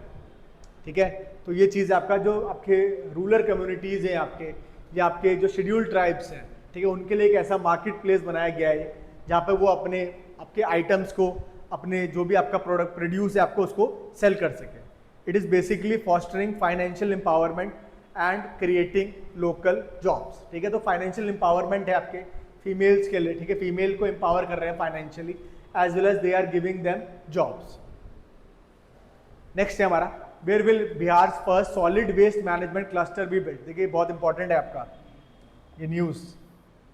ठीक है, तो ये चीज़ आपका जो आपके रूरल कम्युनिटीज़ हैं आपके, या आपके जो शेड्यूल्ड ट्राइब्स हैं, ठीक है, उनके लिए एक ऐसा मार्केट प्लेस बनाया गया है जहाँ पे वो अपने आपके आइटम्स को, अपने जो भी आपका प्रोडक्ट प्रोड्यूस है आपको उसको सेल कर सके। It is basically fostering financial empowerment and creating local jobs. ठीक है, तो फाइनेंशियल एम्पावरमेंट है आपके फीमेल्स के लिए। ठीक है, फीमेल को एम्पावर कर रहे हैं financially, as well as they are giving them jobs. Next है हमारा, where will Bihar first solid waste management cluster be build? देखिए बहुत इंपॉर्टेंट है आपका ये न्यूज़।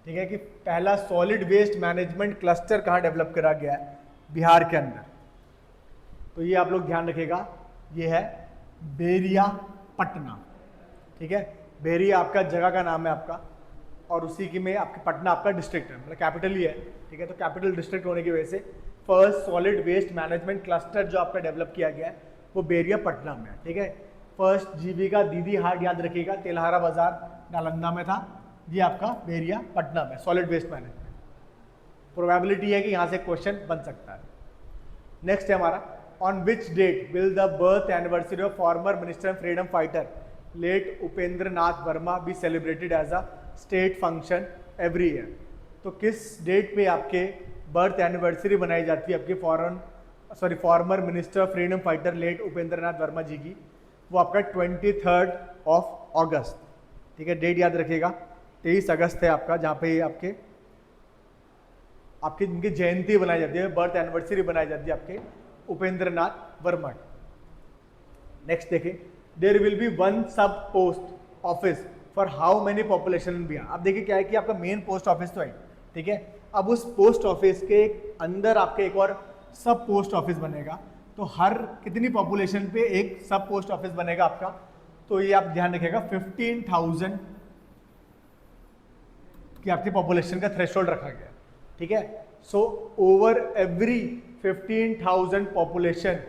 ठीक है, कि पहला सॉलिड वेस्ट मैनेजमेंट क्लस्टर कहाँ डेवलप करा गया है? बिहार के अंदर। तो ये आप लोग ध्यान रखिएगा, ये है बेरिया पटना। ठीक है, बेरिया आपका जगह का नाम है आपका, और उसी की में आपके पटना आपका डिस्ट्रिक्ट है, मतलब कैपिटल ही है। ठीक है, तो कैपिटल डिस्ट्रिक्ट होने की वजह से first solid waste management cluster जो आपका डेवलप किया गया है वो बेरिया पटना में है। ठीक है, फर्स्ट जीविका दीदी हाट याद रखिएगा, तेल्हारा बाजार नालंदा में था, ये आपका बेरिया पटना में सॉलिड वेस्ट मैनेजमेंट। प्रोबेबिलिटी है कि यहाँ से क्वेश्चन बन सकता है। नेक्स्ट है हमारा, on which date will the birth anniversary of former minister and freedom fighter late Upendra Nath Verma be celebrated as a state function every year? तो किस डेट पे आपके बर्थ एनिवर्सरी बनाई जाती है आपके former minister of freedom fighter late Upendra Nath Verma ji की? वो आपका 23 अगस्त। ठीक है, डेट याद रखिएगा, 23 अगस्त है आपका, जहाँ पे आपके इनकी जयंती बनाई जाती है, बर्थ एनिवर्सरी बनाई जाती है आपके उपेंद्र नाथ वर्मा। नेक्स्ट देखिए, there will be one sub post office for how many population in Bihar? अब देखिए क्या है कि आपका मेन पोस्ट ऑफिस तो है, ठीक है, अब उस पोस्ट ऑफिस के अंदर आपके एक और सब पोस्ट ऑफिस बनेगा, तो हर कितनी पॉपुलेशन पे एक सब पोस्ट ऑफिस बनेगा आपका? तो ये आप ध्यान रखिएगा 15,000 की आपकी पॉपुलेशन का थ्रेशोल्ड रखा गया। ठीक है, so over every 15,000 population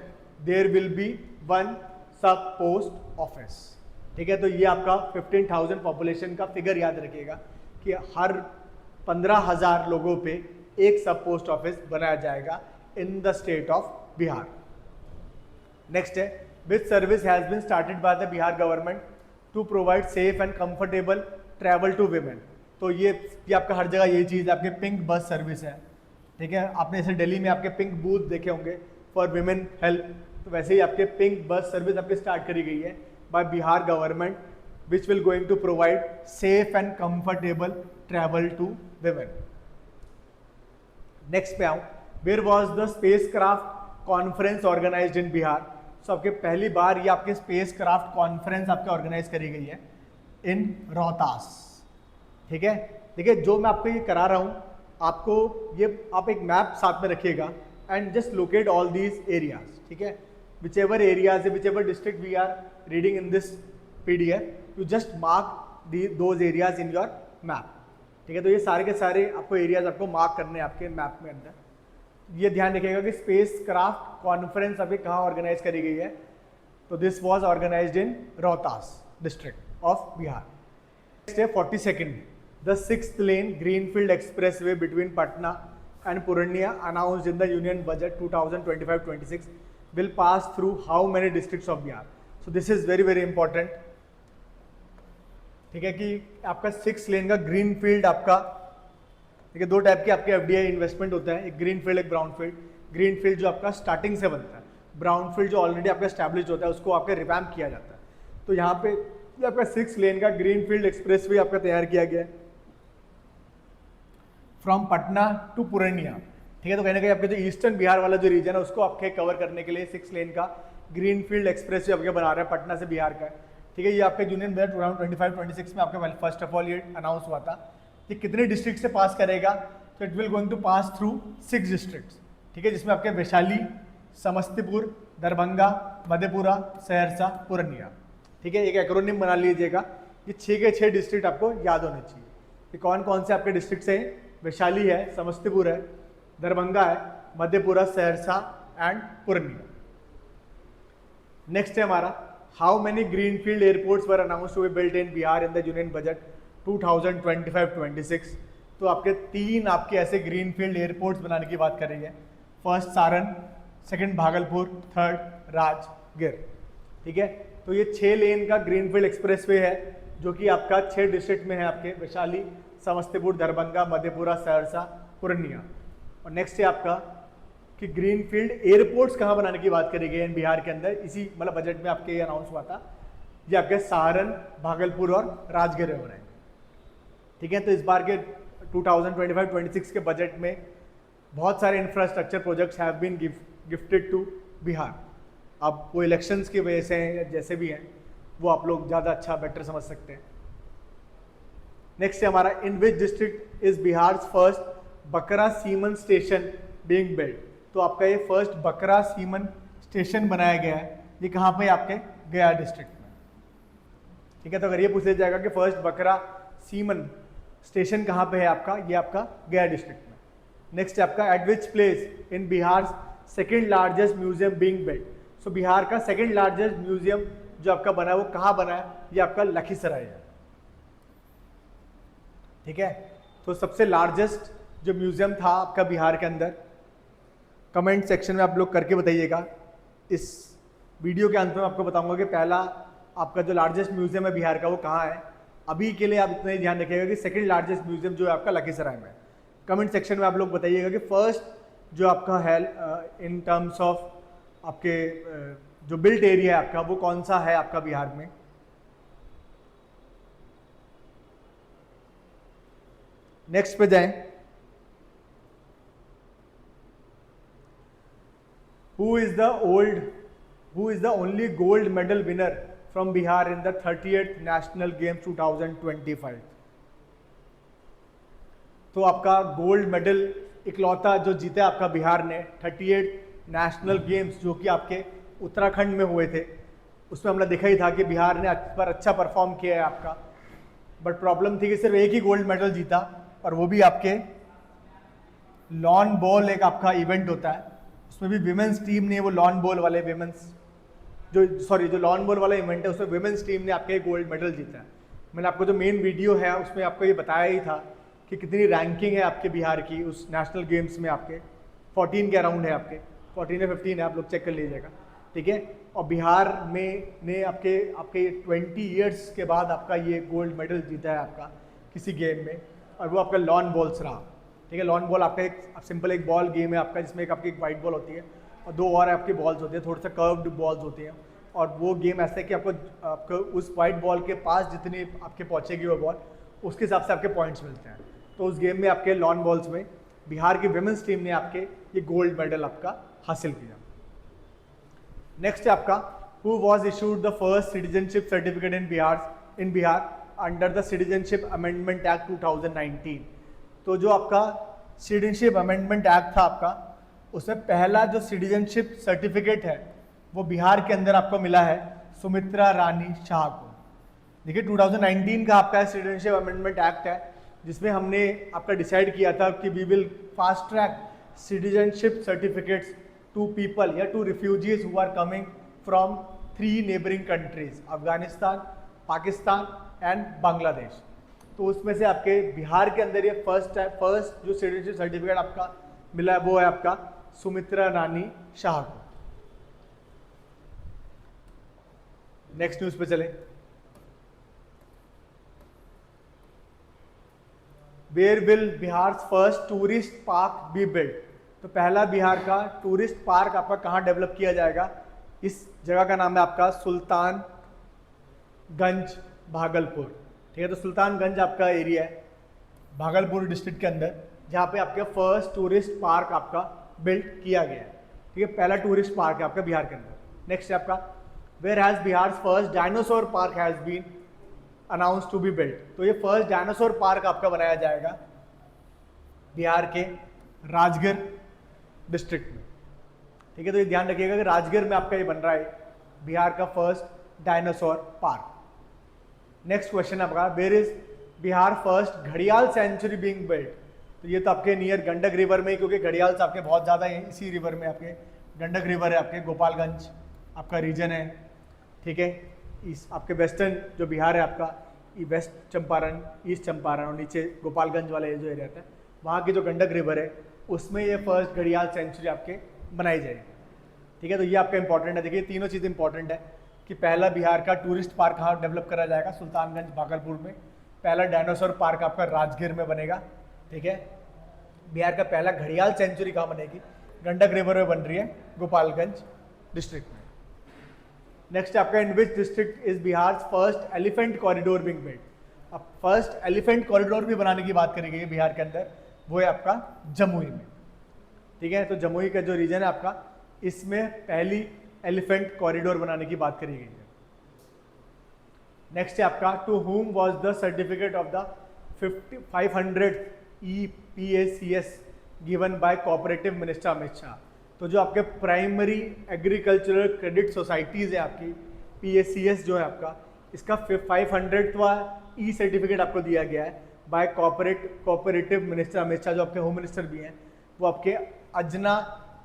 there will be one sub post office. ठीक है, तो ये आपका 15,000 पॉपुलेशन का फिगर याद रखिएगा कि हर 15,000 लोगों पे एक सब पोस्ट ऑफिस बनाया जाएगा in the state of Bihar. Next है, which service has been started by the Bihar government to provide safe and comfortable travel to women. तो ये आपका हर जगह ये चीज़ आपके पिंक बस सर्विस है, ठीक है। आपने जैसे दिल्ली में आपके पिंक बूथ देखे होंगे फॉर वीमेन हेल्प, तो वैसे ही आपके पिंक बस सर्विस आपकी स्टार्ट करी गई है by Bihar government, which will going to provide safe and comfortable travel to women. Next पे आऊँ, where was the spacecraft conference organised in Bihar. So आपके पहली बार ये आपके स्पेस क्राफ्ट कॉन्फ्रेंस आपके ऑर्गेनाइज करी गई है इन रोहतास, ठीक है। देखिए जो मैं आपको ये करा रहा हूँ, आपको ये आप एक मैप साथ में रखिएगा and just locate all these areas, ठीक है। Whichever areas, whichever district we are reading in this PDF, you just mark those areas in your map, ठीक है। तो ये सारे के सारे आपको एरियाज आपको मार्क करने हैं आपके मैप में अंदर। ये ध्यान रखिएगा कि स्पेस क्राफ्ट कॉन्फ्रेंस अभी कहाँ ऑर्गेनाइज करी गई है, तो this was organized in Rohtas district of Bihar. Next है 42nd, the 6th lane greenfield expressway between Patna and Purnia announced in the union budget 2025-26 will pass through how many districts of Bihar. So this is very very important, ठीक है, कि आपका 6 लेन का green field आपका, ठीक है, दो टाइप के आपके FDI इन्वेस्टमेंट होता है, एक ग्रीन फील्ड एक ब्राउन फील्ड। ग्रीन फील्ड जो आपका स्टार्टिंग से बनता है, ब्राउन फील्ड जो ऑलरेडी आपका एस्टैब्लिश होता है उसको आपके रिवैम्प किया जाता है। तो यहाँ पे ये आपका 6 लेन का ग्रीन फील्ड एक्सप्रेसवे आपका तैयार किया गया है फ्रॉम पटना टू पूर्णिया, ठीक है। तो कहीं ना कहीं आपके जो ईस्टर्न बिहार वाला जो रीजन है उसको आपके कवर करने के लिए 6 लेन का ग्रीन फील्ड एक्सप्रेसवे आपके बना रहे हैं पटना से बिहार का, ठीक है। ये आपके यूनियन बजट 2025-26 में आपके फर्स्ट ऑफ ऑल ये अनाउंस हुआ था कि कितने डिस्ट्रिक्ट से पास करेगा, तो it will going to pass through 6 districts, ठीक है, जिसमें आपके वैशाली, समस्तीपुर, दरभंगा, मधेपुरा, सहरसा, पूर्णिया, ठीक है। एक एक्रोनिम बना लीजिएगा, ये 6 के 6 डिस्ट्रिक्ट आपको याद होने चाहिए कि कौन कौन से आपके डिस्ट्रिक्ट हैं। वैशाली है, समस्तीपुर है, दरभंगा है, मधेपुरा, सहरसा एंड पूर्णिया। नेक्स्ट है हमारा, how many greenfield airports were announced to be built in Bihar in the union budget 2025-26। तो आपके 3 आपके ऐसे ग्रीनफील्ड एयरपोर्ट्स बनाने की बात कर रही है। First Saran, second Bhagalpur, third Rajgir, ठीक है। तो ये 6 लेन का ग्रीनफील्ड एक्सप्रेसवे है जो कि आपका 6 डिस्ट्रिक्ट में है, आपके वैशाली, समस्तीपुर, दरभंगा, मधेपुरा, सहरसा, पूर्णिया। और नेक्स्ट है आपका कि ग्रीनफील्ड एयरपोर्ट्स कहाँ बनाने की बात करी गई है बिहार के अंदर, इसी मतलब बजट में आपके अनाउंस हुआ था। ये आपके सारण, भागलपुर और राजगीर में बनाएंगे, ठीक है। तो इस बार के 2025-26 के बजट में बहुत सारे infrastructure projects have been gifted to Bihar. अब वो इलेक्शंस की वजह से हैं या जैसे भी हैं, वो आप लोग ज़्यादा अच्छा बेटर समझ सकते हैं। नेक्स्ट है हमारा, in which district is Bihar first bakra semen station being built. तो आपका ये फर्स्ट बकरा सीमन स्टेशन बनाया गया है, ये कहाँ पे आपके गया डिस्ट्रिक्ट में, ठीक है। तो अगर ये पूछ लिया जाएगा कि फर्स्ट बकरा सीमन स्टेशन कहाँ पे है आपका, ये आपका गया डिस्ट्रिक्ट में। नेक्स्ट है आपका, at which place in Bihar second largest museum being built. So Bihar का सेकेंड लार्जेस्ट म्यूजियम जो आपका बना है वो कहाँ बना है, ये आपका लखीसराय है, ठीक है। तो सबसे लार्जेस्ट जो म्यूजियम था आपका बिहार के अंदर, कमेंट सेक्शन में आप लोग करके बताइएगा। इस वीडियो के अंत में आपको बताऊंगा कि पहला आपका जो लार्जेस्ट म्यूजियम है बिहार का वो कहाँ है। अभी के लिए आप इतना ही ध्यान रखिएगा कि सेकंड लार्जेस्ट म्यूजियम जो है आपका लखीसराय में। कमेंट सेक्शन में आप लोग बताइएगा कि फर्स्ट जो आपका है इन टर्म्स ऑफ आपके जो बिल्ट एरिया है आपका वो कौन सा है आपका बिहार में। नेक्स्ट पे जाएं, who is the only gold medal winner from Bihar in the 30th National Games 2025। तो आपका गोल्ड मेडल इकलौता जो जीता आपका बिहार ने 38 नेशनल गेम्स जो कि आपके उत्तराखंड में हुए थे, उसमें हमने देखा ही था कि बिहार ने पर अच्छा परफॉर्म किया है आपका। बट प्रॉब्लम थी कि सिर्फ एक ही गोल्ड मेडल जीता, और वो भी आपके लॉन बॉल एक आपका इवेंट होता है, उसमें भी विमेंस टीम ने वो लॉन बॉल वाले जो लॉन बॉल वाला इवेंट है उसमें विमेंस टीम ने आपके गोल्ड मेडल जीता है। मैंने आपको जो मेन वीडियो है उसमें आपको ये बताया ही था कि कितनी रैंकिंग है आपके बिहार की उस नेशनल गेम्स में, आपके 14 के अराउंड है आपके। 14 या 15 है, आप लोग चेक कर लीजिएगा, ठीक है। और बिहार में ने आपके आपके 20 ईयर्स के बाद आपका ये गोल्ड मेडल जीता है आपका किसी गेम में, और वो आपका लॉन बॉल्स रहा, ठीक है। लॉन बॉल आपका एक सिंपल एक बॉल गेम है आपका, जिसमें एक आपकी एक वाइट बॉल होती है और दो और आपकी बॉल्स होती है, थोड़ा सा कर्व्ड बॉल्स होती हैं, और वो गेम ऐसा है कि आपको उस वाइट बॉल के पास जितनी आपके पहुंचेगी वो बॉल, उसके हिसाब से आपके पॉइंट्स मिलते हैं। तो उस गेम में आपके लॉन बॉल्स में बिहार की विमेंस टीम ने आपके ये गोल्ड मेडल आपका हासिल किया। नेक्स्ट है आपका, who was issued the first citizenship certificate in Bihar under the citizenship amendment act 2019। तो जो आपका सिटीजनशिप अमेंडमेंट एक्ट था आपका, उसमें पहला जो सिटीजनशिप सर्टिफिकेट है वो बिहार के अंदर आपको मिला है सुमित्रा रानी शाह को। देखिए 2019 का आपका सिटीजनशिप अमेंडमेंट एक्ट है, जिसमें हमने आपका डिसाइड किया था कि we will fast track citizenship certificates to people या to refugees who are coming from 3 neighbouring countries, Afghanistan, Pakistan and Bangladesh. तो उसमें से आपके बिहार के अंदर ये फर्स्ट जो सिटीजनशिप सर्टिफिकेट आपका मिला है वो है आपका सुमित्रा रानी शाह को। नेक्स्ट न्यूज पे चले। Where will Bihar first tourist park be built. तो पहला बिहार का टूरिस्ट पार्क आपका कहाँ डेवलप किया जाएगा, इस जगह का नाम है आपका सुल्तानगंज भागलपुर, ठीक है। तो सुल्तानगंज आपका एरिया है भागलपुर डिस्ट्रिक्ट के अंदर, जहाँ पे आपके फर्स्ट टूरिस्ट पार्क आपका बिल्ड किया गया है, ठीक है। पहला टूरिस्ट पार्क है आपका बिहार के अंदर। नेक्स्ट है आपका, where has Bihar first dinosaur park has been announce to be built. तो ये फर्स्ट डायनासोर पार्क आपका बनाया जाएगा बिहार के राजगढ़ डिस्ट्रिक्ट में, ठीक है। तो ये ध्यान रखिएगा कि राजगढ़ में आपका ये बन रहा है बिहार का first dinosaur park. Next question आपका, वेयर इज बिहार फर्स्ट घड़ियाल सेंचुरी बीइंग बिल्ट। तो ये तो आपके नियर गंडक रिवर में, क्योंकि घड़ियाल आपके बहुत ज़्यादा है इसी रिवर में, आपके गंडक रिवर है, आपके गोपालगंज आपका रीजन है, ठीक है। इस आपके वेस्टर्न जो बिहार है आपका, वेस्ट चंपारण, ईस्ट चंपारण और नीचे गोपालगंज वाला जो एरिया आता है, वहाँ की जो गंडक रिवर है उसमें ये फर्स्ट घड़ियाल सेंचुरी आपके बनाई जाएगी, ठीक है। तो ये आपका इंपॉर्टेंट है। देखिए तीनों चीज़ इंपॉर्टेंट है कि पहला बिहार का टूरिस्ट पार्क कहाँ डेवलप करा जाएगा, सुल्तानगंज भागलपुर में। पहला डायनासोर पार्क आपका राजगीर में बनेगा, ठीक है। बिहार का पहला घड़ियाल सेंचुरी कहाँ बनेगी, गंडक रिवर में बन रही है गोपालगंज डिस्ट्रिक्ट में। नेक्स्ट आपका, in which district is Bihar first elephant corridor being built. अब फर्स्ट एलिफेंट कॉरिडोर भी बनाने की बात करी गई है बिहार के अंदर, वो है आपका जमुई में, ठीक है। तो जमुई का जो रीजन है आपका, इसमें पहली एलिफेंट कॉरिडोर बनाने की बात करी गई है। नेक्स्ट है आपका, to whom was the certificate of the 500 EPACS given by cooperative minister Amit Shah. तो जो आपके प्राइमरी एग्रीकल्चरल क्रेडिट सोसाइटीज़ है आपकी, PACS जो है आपका, इसका 500वां ई सर्टिफिकेट आपको दिया गया है by cooperative minister Amit Shah, जो आपके होम मिनिस्टर भी हैं। वो आपके अजना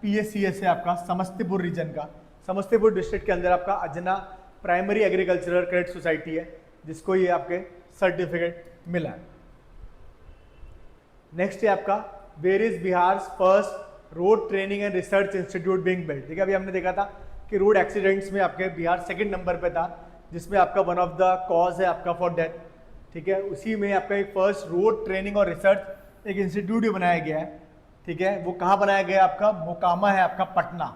PACS है आपका, समस्तीपुर रीजन का, समस्तीपुर डिस्ट्रिक्ट के अंदर आपका Ajna primary agricultural credit society है, जिसको ये आपके सर्टिफिकेट मिला है। नेक्स्ट है आपका, where is Bihar first road training and research institute being built. ठीक है, अभी हमने देखा था कि रोड एक्सीडेंट्स में आपके बिहार सेकंड नंबर पे था, जिसमें आपका वन ऑफ द कॉज है आपका फॉर डेथ। ठीक है, उसी में आपका एक फर्स्ट रोड ट्रेनिंग और रिसर्च एक इंस्टीट्यूट भी बनाया गया है। ठीक है, वो कहाँ बनाया गया है आपका, मोकामा है आपका पटना।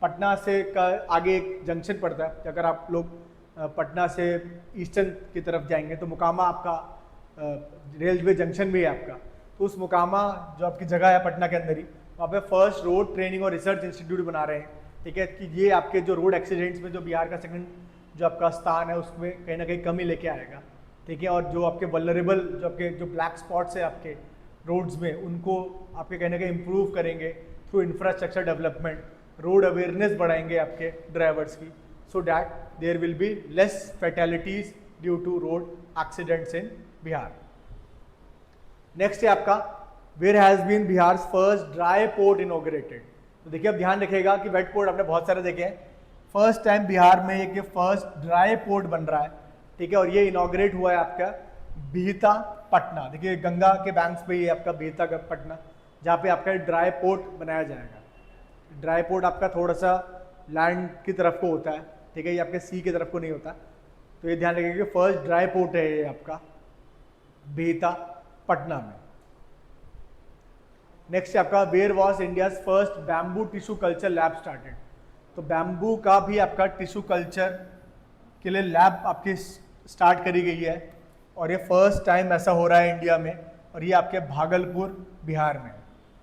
पटना से आगे एक जंक्शन पड़ता है, अगर आप लोग पटना से ईस्टर्न की तरफ जाएंगे तो मोकामा आपका रेलवे जंक्शन भी है आपका। तो उस मोकामा जो आपकी जगह है पटना के अंदर ही, वहाँ पे फर्स्ट रोड ट्रेनिंग और रिसर्च इंस्टीट्यूट बना रहे हैं। ठीक है, कि ये आपके जो रोड एक्सीडेंट्स में जो बिहार का सेकंड जो आपका स्थान है उसमें कहीं ना कहीं कमी लेके आएगा। ठीक है, और जो आपके वल्नरेबल जो ब्लैक स्पॉट्स है आपके रोड्स में, उनको आपके कहीं ना कहीं इम्प्रूव करेंगे through infrastructure development, road awareness बढ़ाएंगे आपके ड्राइवर्स की, so that there will be less fatalities due to road accidents in Bihar. Next है आपका, where has been Bihar first dry port inaugurated. तो देखिए, अब ध्यान रखिएगा कि वेट पोर्ट आपने बहुत सारे देखे हैं, फर्स्ट टाइम बिहार में एक फर्स्ट ड्राई पोर्ट बन रहा है। ठीक है, और ये इनॉग्रेट हुआ है आपका बिहता पटना। देखिए, गंगा के बैंक्स पे ये आपका बिहता का पटना, जहाँ पे आपका ड्राई पोर्ट बनाया जाएगा। ड्राई पोर्ट आपका थोड़ा सा लैंड की तरफ को होता है, ठीक है, ये आपके सी की तरफ को नहीं होता। तो ये ध्यान रखिए कि फर्स्ट ड्राई पोर्ट है ये आपका बिहता पटना में। नेक्स्ट आपका where was India's first bamboo tissue culture lab started. तो बैम्बू का भी आपका टिश्यू कल्चर के लिए लैब आपकी स्टार्ट करी गई है, और ये फर्स्ट टाइम ऐसा हो रहा है इंडिया में, और ये आपके भागलपुर बिहार में,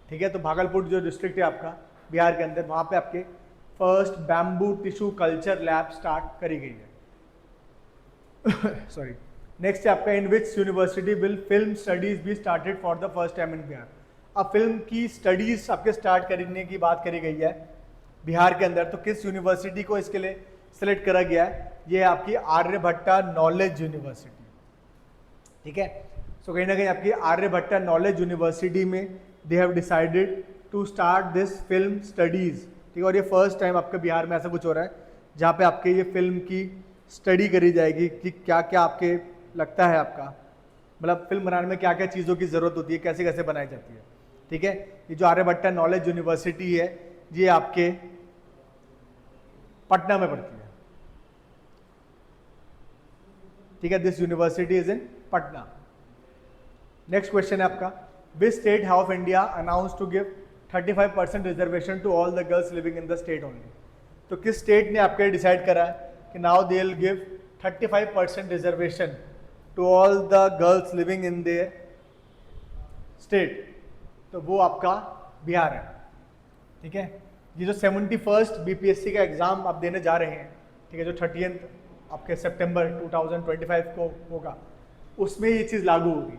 ठीक है। तो भागलपुर जो डिस्ट्रिक्ट है आपका बिहार के अंदर, वहाँ पे आपके first bamboo tissue culture lab start करी गई है। सॉरी। नेक्स्ट है आपका in which university will film studies be started for the first time in Bihar. अब फिल्म की स्टडीज आपके स्टार्ट करने की बात करी गई है बिहार के अंदर, तो किस यूनिवर्सिटी को इसके लिए सिलेक्ट करा गया है? ये आपकी आर्यभट्टा नॉलेज यूनिवर्सिटी, ठीक है। सो कहीं ना कहीं आपकी आर्यभट्टा नॉलेज यूनिवर्सिटी में they have decided to start this film studies, ठीक है। और ये फर्स्ट टाइम आपके बिहार में ऐसा कुछ हो रहा है जहाँ पे आपके ये फिल्म की स्टडी करी जाएगी कि क्या क्या आपके लगता है आपका, मतलब फिल्म बनाने में क्या क्या चीज़ों की ज़रूरत होती है, कैसे कैसे बनाई जाती है, ठीक है। ये जो आर्यभट्टा नॉलेज यूनिवर्सिटी है ये आपके पटना में पड़ती है, ठीक है। This university is in Patna. Next question है आपका which state of India announce to give 35% reservation to all the girls living in the state only. तो किस स्टेट ने आपके डिसाइड करा है कि now they will give 35% reservation to all the girls living in the state? तो वो आपका बिहार है, ठीक है। ये जो 71st बीपीएससी का एग्जाम आप देने जा रहे हैं, ठीक है, जो 30 आपके सितंबर 2025 को होगा, उसमें ये चीज़ लागू होगी,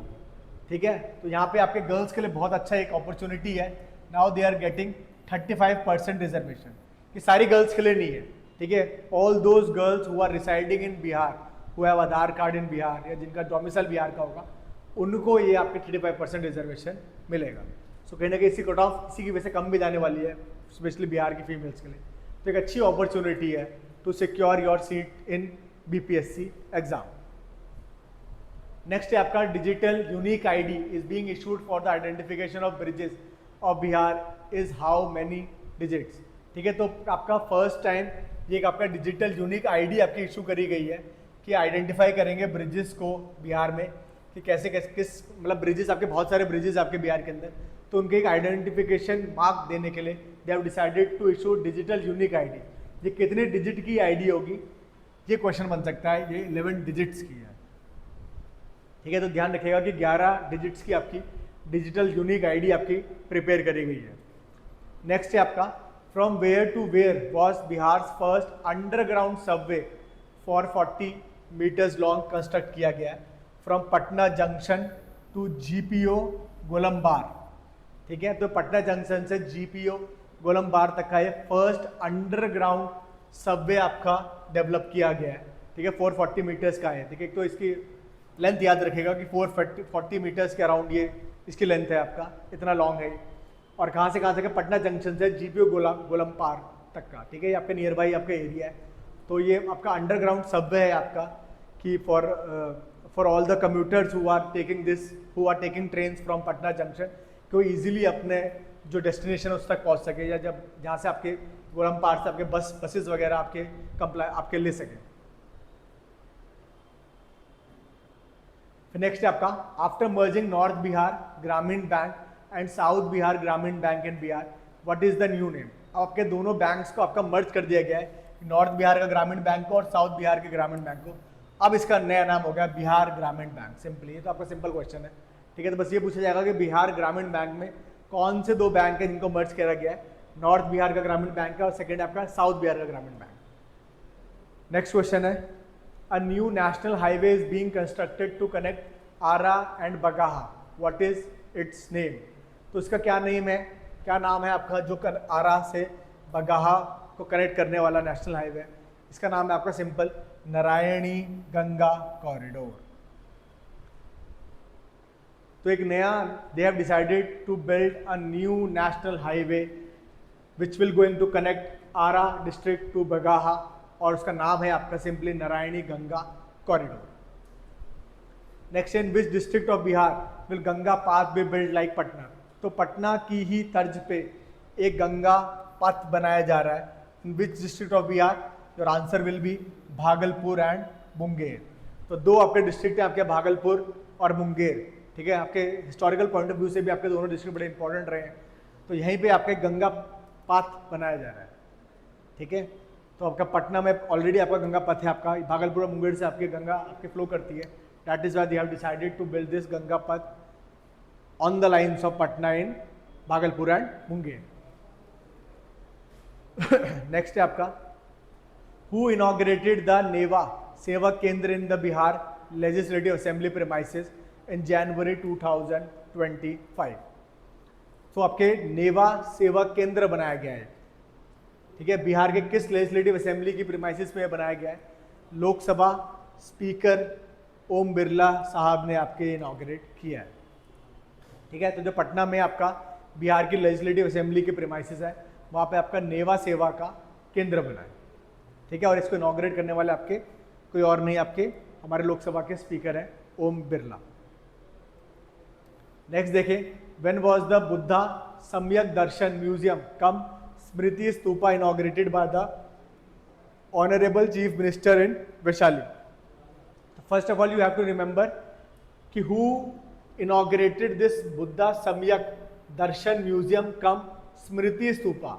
ठीक है। तो यहाँ पे आपके गर्ल्स के लिए बहुत अच्छा एक अपॉर्चुनिटी है। Now they are getting 35% reservation, कि सारी गर्ल्स के लिए नहीं है, ठीक है। All those girls who are residing in Bihar, who have Aadhaar card in Bihar, या जिनका डोमिसाइल बिहार का होगा, उनको ये आपके 35% रिजर्वेशन मिलेगा। सो कहीं ना कहीं इसी कट ऑफ इसी की वजह से कम भी जाने वाली है, स्पेशली बिहार की फीमेल्स के लिए। तो एक अच्छी अपॉर्चुनिटी है to secure your seat in BPSC exam. Next है आपका digital unique ID is being issued for the identification of bridges of Bihar is how many digits, ठीक है। तो आपका फर्स्ट टाइम ये एक आपका डिजिटल यूनिक आईडी आपकी इशू करी गई है कि आइडेंटिफाई करेंगे ब्रिजेस को बिहार में, कि कैसे कैसे किस मतलब ब्रिजेस, आपके बहुत सारे ब्रिजेस आपके बिहार के अंदर, तो उनके एक आइडेंटिफिकेशन मार्क देने के लिए they have decided to issue digital unique ID. ये कितने डिजिट की आईडी होगी, ये क्वेश्चन बन सकता है। ये 11 डिजिट्स की है, ठीक है। तो ध्यान रखिएगा कि 11 डिजिट्स की आपकी डिजिटल यूनिक आईडी आपकी प्रिपेयर करी गई है। नेक्स्ट है आपका from where to where was Bihar first underground subway for 40 metres long construct किया गया है from Patna junction to GPO Golambar, ठीक है। तो पटना जंक्शन से जीपीओ गोलंबार तक का ये फर्स्ट अंडरग्राउंड सबवे आपका डेवलप किया गया है, ठीक है। 440 मीटर्स का है, ठीक है। तो इसकी लेंथ याद रखेगा कि 440 मीटर्स के अराउंड ये इसकी लेंथ है आपका, इतना लॉन्ग है। और कहाँ से पटना जंक्शन से जीपीओ गोलंबार तक का, ठीक है। ये आपके नियर बाई आपका एरिया है। तो ये आपका अंडरग्राउंड सबवे है आपका कि for all the commuters who are taking trains from Patna junction, तो ईजिली अपने जो डेस्टिनेशन उस तक पहुंच सके, या जब जहाँ से आपके गोलंबार से आपके बसेस वगैरह आपके ले सके। नेक्स्ट है आपका आफ्टर मर्जिंग नॉर्थ बिहार ग्रामीण बैंक एंड साउथ बिहार ग्रामीण bank in Bihar what is the new name. अब आपके दोनों बैंक्स को आपका मर्ज कर दिया गया है, नॉर्थ बिहार का ग्रामीण बैंक को और साउथ बिहार के ग्रामीण बैंक को। अब इसका नया नाम हो गया बिहार ग्रामीण बैंक, सिंपली। ये तो आपका सिंपल क्वेश्चन है, ठीक है। तो बस ये पूछा जाएगा कि बिहार ग्रामीण बैंक में कौन से 2 बैंक है जिनको मर्ज किया गया है, नॉर्थ बिहार का ग्रामीण बैंक है और सेकेंड आपका साउथ बिहार का ग्रामीण बैंक। नेक्स्ट क्वेश्चन है a new national highway is being constructed to connect Ara and Bagaha, what is its name. तो इसका क्या नेम है, क्या नाम है आपका जो आरा से बगाहा को कनेक्ट करने वाला नेशनल हाईवे, इसका नाम है आपका सिंपल नारायणी गंगा कॉरिडोर। तो एक नया they have decided to build a new national highway which will going to connect Ara district to Bagaha, और उसका नाम है आपका simply Narayani Ganga corridor. Next in which district of Bihar will Ganga Path be build like Patna. तो पटना की ही तर्ज पे एक गंगा पथ बनाया जा रहा है? In which district of Bihar? Your answer will be Bhagalpur and Munger. तो दो आपके डिस्ट्रिक्ट है आपके, भागलपुर और मुंगेर, ठीक है। आपके हिस्टोरिकल पॉइंट ऑफ व्यू से भी आपके दोनों डिस्ट्रिक्ट बड़े इंपॉर्टेंट रहे हैं। तो यहीं पे आपके गंगा पाथ बनाया जा रहा है, ठीक है। तो आपका पटना में ऑलरेडी आपका गंगा पथ है, आपका भागलपुर और मुंगेर से आपकी गंगा आपके फ्लो करती है। That is why they have decided to build this Ganga Path on the lines of Patna in Bhagalpur and Munger. Next है आपका, who inaugurated the Neva Sewa Kendra in the Bihar legislative assembly premises in January 2025। तो आपके नेवा सेवा केंद्र बनाया गया है, ठीक है। बिहार के किस लेजिस्लेटिव असेंबली की प्रीमाइसिस में बनाया गया है? लोकसभा स्पीकर ओम बिरला साहब ने आपके इनॉग्रेट किया है, ठीक है। तो जो पटना में आपका बिहार की लेजिस्लेटिव असेंबली की प्रीमाइसिस है, वहाँ पे आपका नेवा सेवा का केंद्र बना है, ठीक है। और इसको इनॉग्रेट करने वाले आपके कोई और नहीं, आपके हमारे लोकसभा के स्पीकर हैं ओम बिरला। नेक्स्ट देखें, when was the Buddha Samyak Darshan museum cum Smriti Stupa inaugurated by the honourable chief minister in Vaishali? First of all you have to remember कि who inaugurated this Buddha Samyak Darshan museum cum Smriti stupa.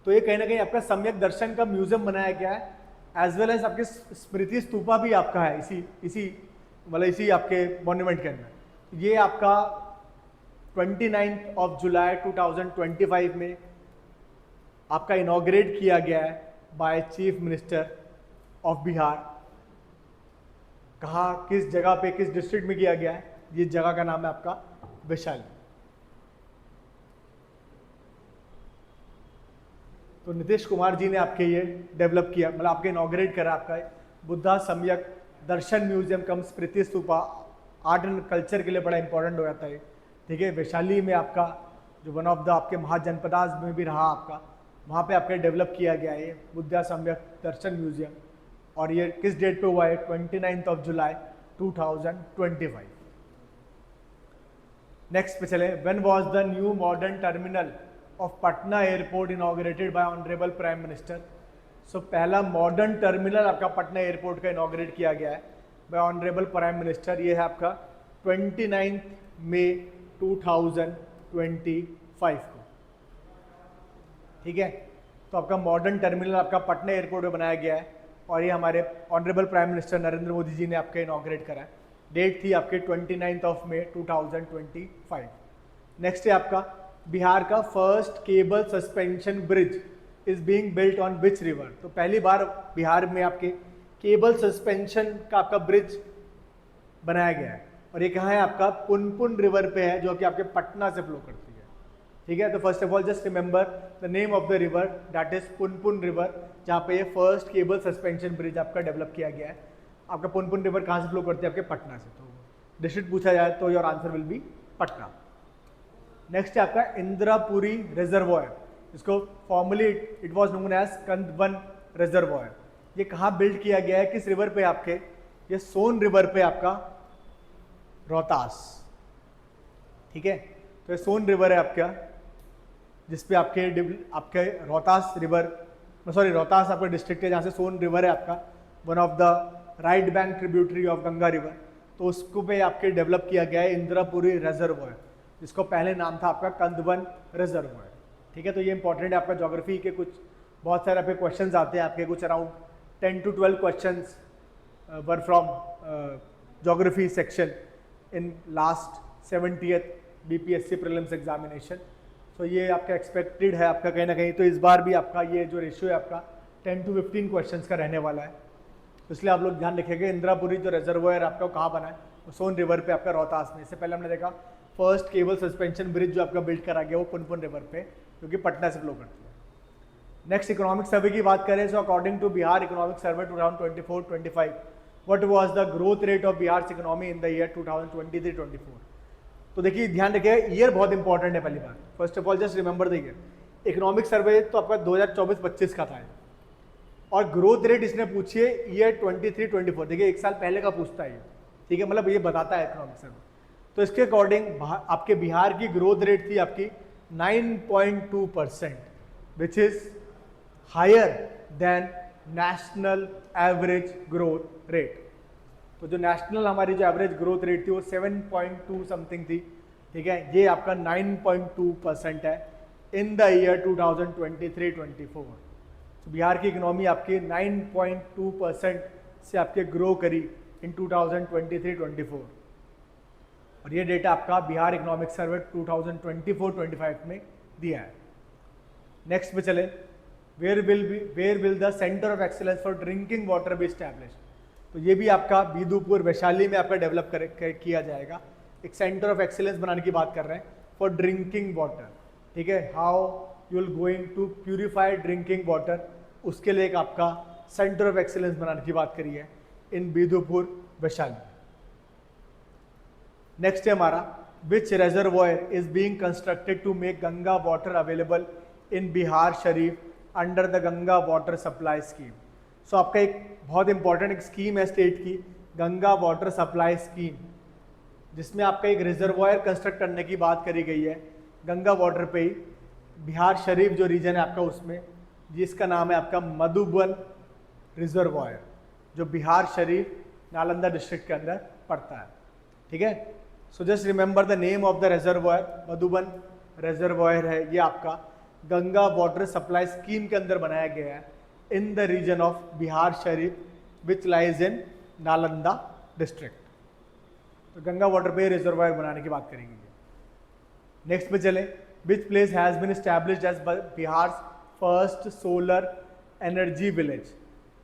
तो ये कहीं ना कहीं आपका सम्यक दर्शन का म्यूजियम बनाया गया है, एज वेल एज आपके स्मृति स्तूपा भी आपका है इसी आपके मॉन्यूमेंट के अंदर। ये आपका 29 ऑफ जुलाई 2025 में आपका इनॉग्रेट किया गया है by chief minister of Bihar. कहाँ, किस जगह पे, किस डिस्ट्रिक्ट में किया गया है? ये जगह का नाम है आपका वैशाली। तो नीतीश कुमार जी ने आपके ये डेवलप किया, मतलब आपके इनॉग्रेट करा आपका Buddha Samyak Darshan museum cum Smriti Stupa. Art and culture के लिए बड़ा इंपॉर्टेंट हो जाता है, ठीक है। वैशाली में आपका जो वन ऑफ द आपके महाजनपदास में भी रहा आपका, वहाँ पे आपके डेवलप किया गया है बुद्धा सम्यक दर्शन म्यूजियम। और ये किस डेट पे हुआ है? 29 ऑफ जुलाई 2025। नेक्स्ट पे चले, when was the new modern terminal of Patna airport inaugurated by honourable prime minister? So पहला मॉडर्न टर्मिनल आपका पटना एयरपोर्ट का इनॉग्रेट किया गया है बाय ऑनरेबल प्राइम मिनिस्टर। ये है आपका 29 मई 2025 को, ठीक है। तो आपका मॉडर्न टर्मिनल आपका पटना एयरपोर्ट में बनाया गया है और ये हमारे honourable prime minister Narendra Modi ji ने आपका इनॉग्रेट करा है। डेट थी आपके 29 ऑफ मई 2025। नेक्स्ट है आपका, बिहार का first cable suspension bridge is being built on which river? तो पहली बार बिहार में आपके केबल सस्पेंशन का आपका ब्रिज बनाया गया है और ये कहाँ है? आपका पुनपुन रिवर पे है, जो कि आपके पटना से फ्लो करती है, ठीक है। तो first of all just remember the name of the river, that is Punpun river, जहाँ पे ये फर्स्ट केबल सस्पेंशन ब्रिज आपका डेवलप किया गया है। आपका पुनपुन रिवर कहाँ से फ्लो करती है? आपके पटना से। तो डिस्ट्रिक्ट पूछा जाए तो your answer will be Patna. Next है आपका इंद्रापुरी रिजर्वॉयर, इसको formerly it was known as Kandwan reservoir. ये कहाँ बिल्ड किया गया है? किस रिवर पे? आपके ये सोन रिवर पे आपका रोहतास, ठीक है। तो ये सोन रिवर है आपका, जिसपे आपके रोहतास रिवर, सॉरी रोहतास आपका डिस्ट्रिक्ट है जहाँ से सोन रिवर है आपका, one of the right bank tributary of Ganga river. तो उसको पे आपके डेवलप किया गया है इंद्रापुरी रिजर्वॉयर, जिसको पहले नाम था आपका कंदवन रिजर्वॉयर, ठीक है। तो ये इंपॉर्टेंट है आपका ज्योग्राफी के कुछ बहुत सारे आपके क्वेश्चंस आते हैं, आपके कुछ around 10 to 12 questions were from geography section in last 70th BPSC prelims examination. तो ये आपका एक्सपेक्टेड है आपका कहीं ना कहीं। तो इस बार भी आपका ये जो रेशियो है आपका 10 to 15 क्वेश्चंस का रहने वाला है, इसलिए आप लोग ध्यान रखिएगा। इंद्रापुरी जो रिजर्वॉयर आपका कहाँ बना है? सोन रिवर पे आपका रोहतास में। इससे पहले हमने देखा फर्स्ट केबल सस्पेंशन ब्रिज जो आपका बिल्ड करा गया वो पुनपुन रिवर पे, जो कि पटना से फ्लो करती है। नेक्स्ट इकोनॉमिक सर्वे की बात करें तो according to Bihar economic survey 2024-25 what was the growth rate of Bihar economy in the year 2023-24? तो देखिए ध्यान रखिए, ईयर बहुत इंपॉर्टेंट है। पहली बात, first of all just remember the year. Economic survey तो आपका 2024-25 का था और ग्रोथ रेट इसने पूछी है ईयर 23-24। देखिए एक साल पहले का पूछता है, ठीक है, मतलब ये बताता है इकोनॉमिक सर्वे। तो इसके अकॉर्डिंग आपके बिहार की ग्रोथ रेट थी आपकी 9.2%, which is higher than national average growth rate. तो जो नेशनल हमारी जो एवरेज ग्रोथ रेट थी वो 7.2 समथिंग थी, ठीक है, ये आपका 9.2% है इन द ईयर 2023-24। तो बिहार की इकोनॉमी आपकी 9.2% से आपके ग्रो करी इन 2023-24, और ये डेटा आपका बिहार इकोनॉमिक सर्वे 2024-25 में दिया है। नेक्स्ट पे चले, where will the centre of excellence for drinking water be established. तो ये भी आपका बिदुपुर वैशाली में आपका डेवलप किया जाएगा। एक सेंटर ऑफ एक्सीलेंस बनाने की बात कर रहे हैं फॉर ड्रिंकिंग वाटर, ठीक है, how you will going to purify drinking water, उसके लिए एक आपका सेंटर ऑफ एक्सीलेंस बनाने की बात करी है इन बिदुपुर वैशाली। नेक्स्ट है हमारा, which reservoir is being constructed to make Ganga water available in Bihar Sharif under the Ganga water supply scheme. So आपका एक बहुत इंपॉर्टेंट एक स्कीम है स्टेट की, गंगा वाटर सप्लाई स्कीम, जिसमें आपका एक रिजर्वॉयर कंस्ट्रक्ट करने की बात करी गई है गंगा वाटर पे ही, बिहार शरीफ जो रीजन है आपका उसमें, जिसका नाम है आपका मधुबन रिजर्वॉयर, जो बिहार शरीफ नालंदा डिस्ट्रिक्ट के अंदर पड़ता है, ठीक है। So just remember the name of the reservoir, Madhuban reservoir है ये आपका गंगा वाटर सप्लाई स्कीम के अंदर बनाया गया है in the region of Bihar Sharif which lies in Nalanda district. तो गंगा वाटर पे रिजर्वॉयर बनाने की बात करेंगे। नेक्स्ट पे चले, which place has been established as Bihar first solar energy village.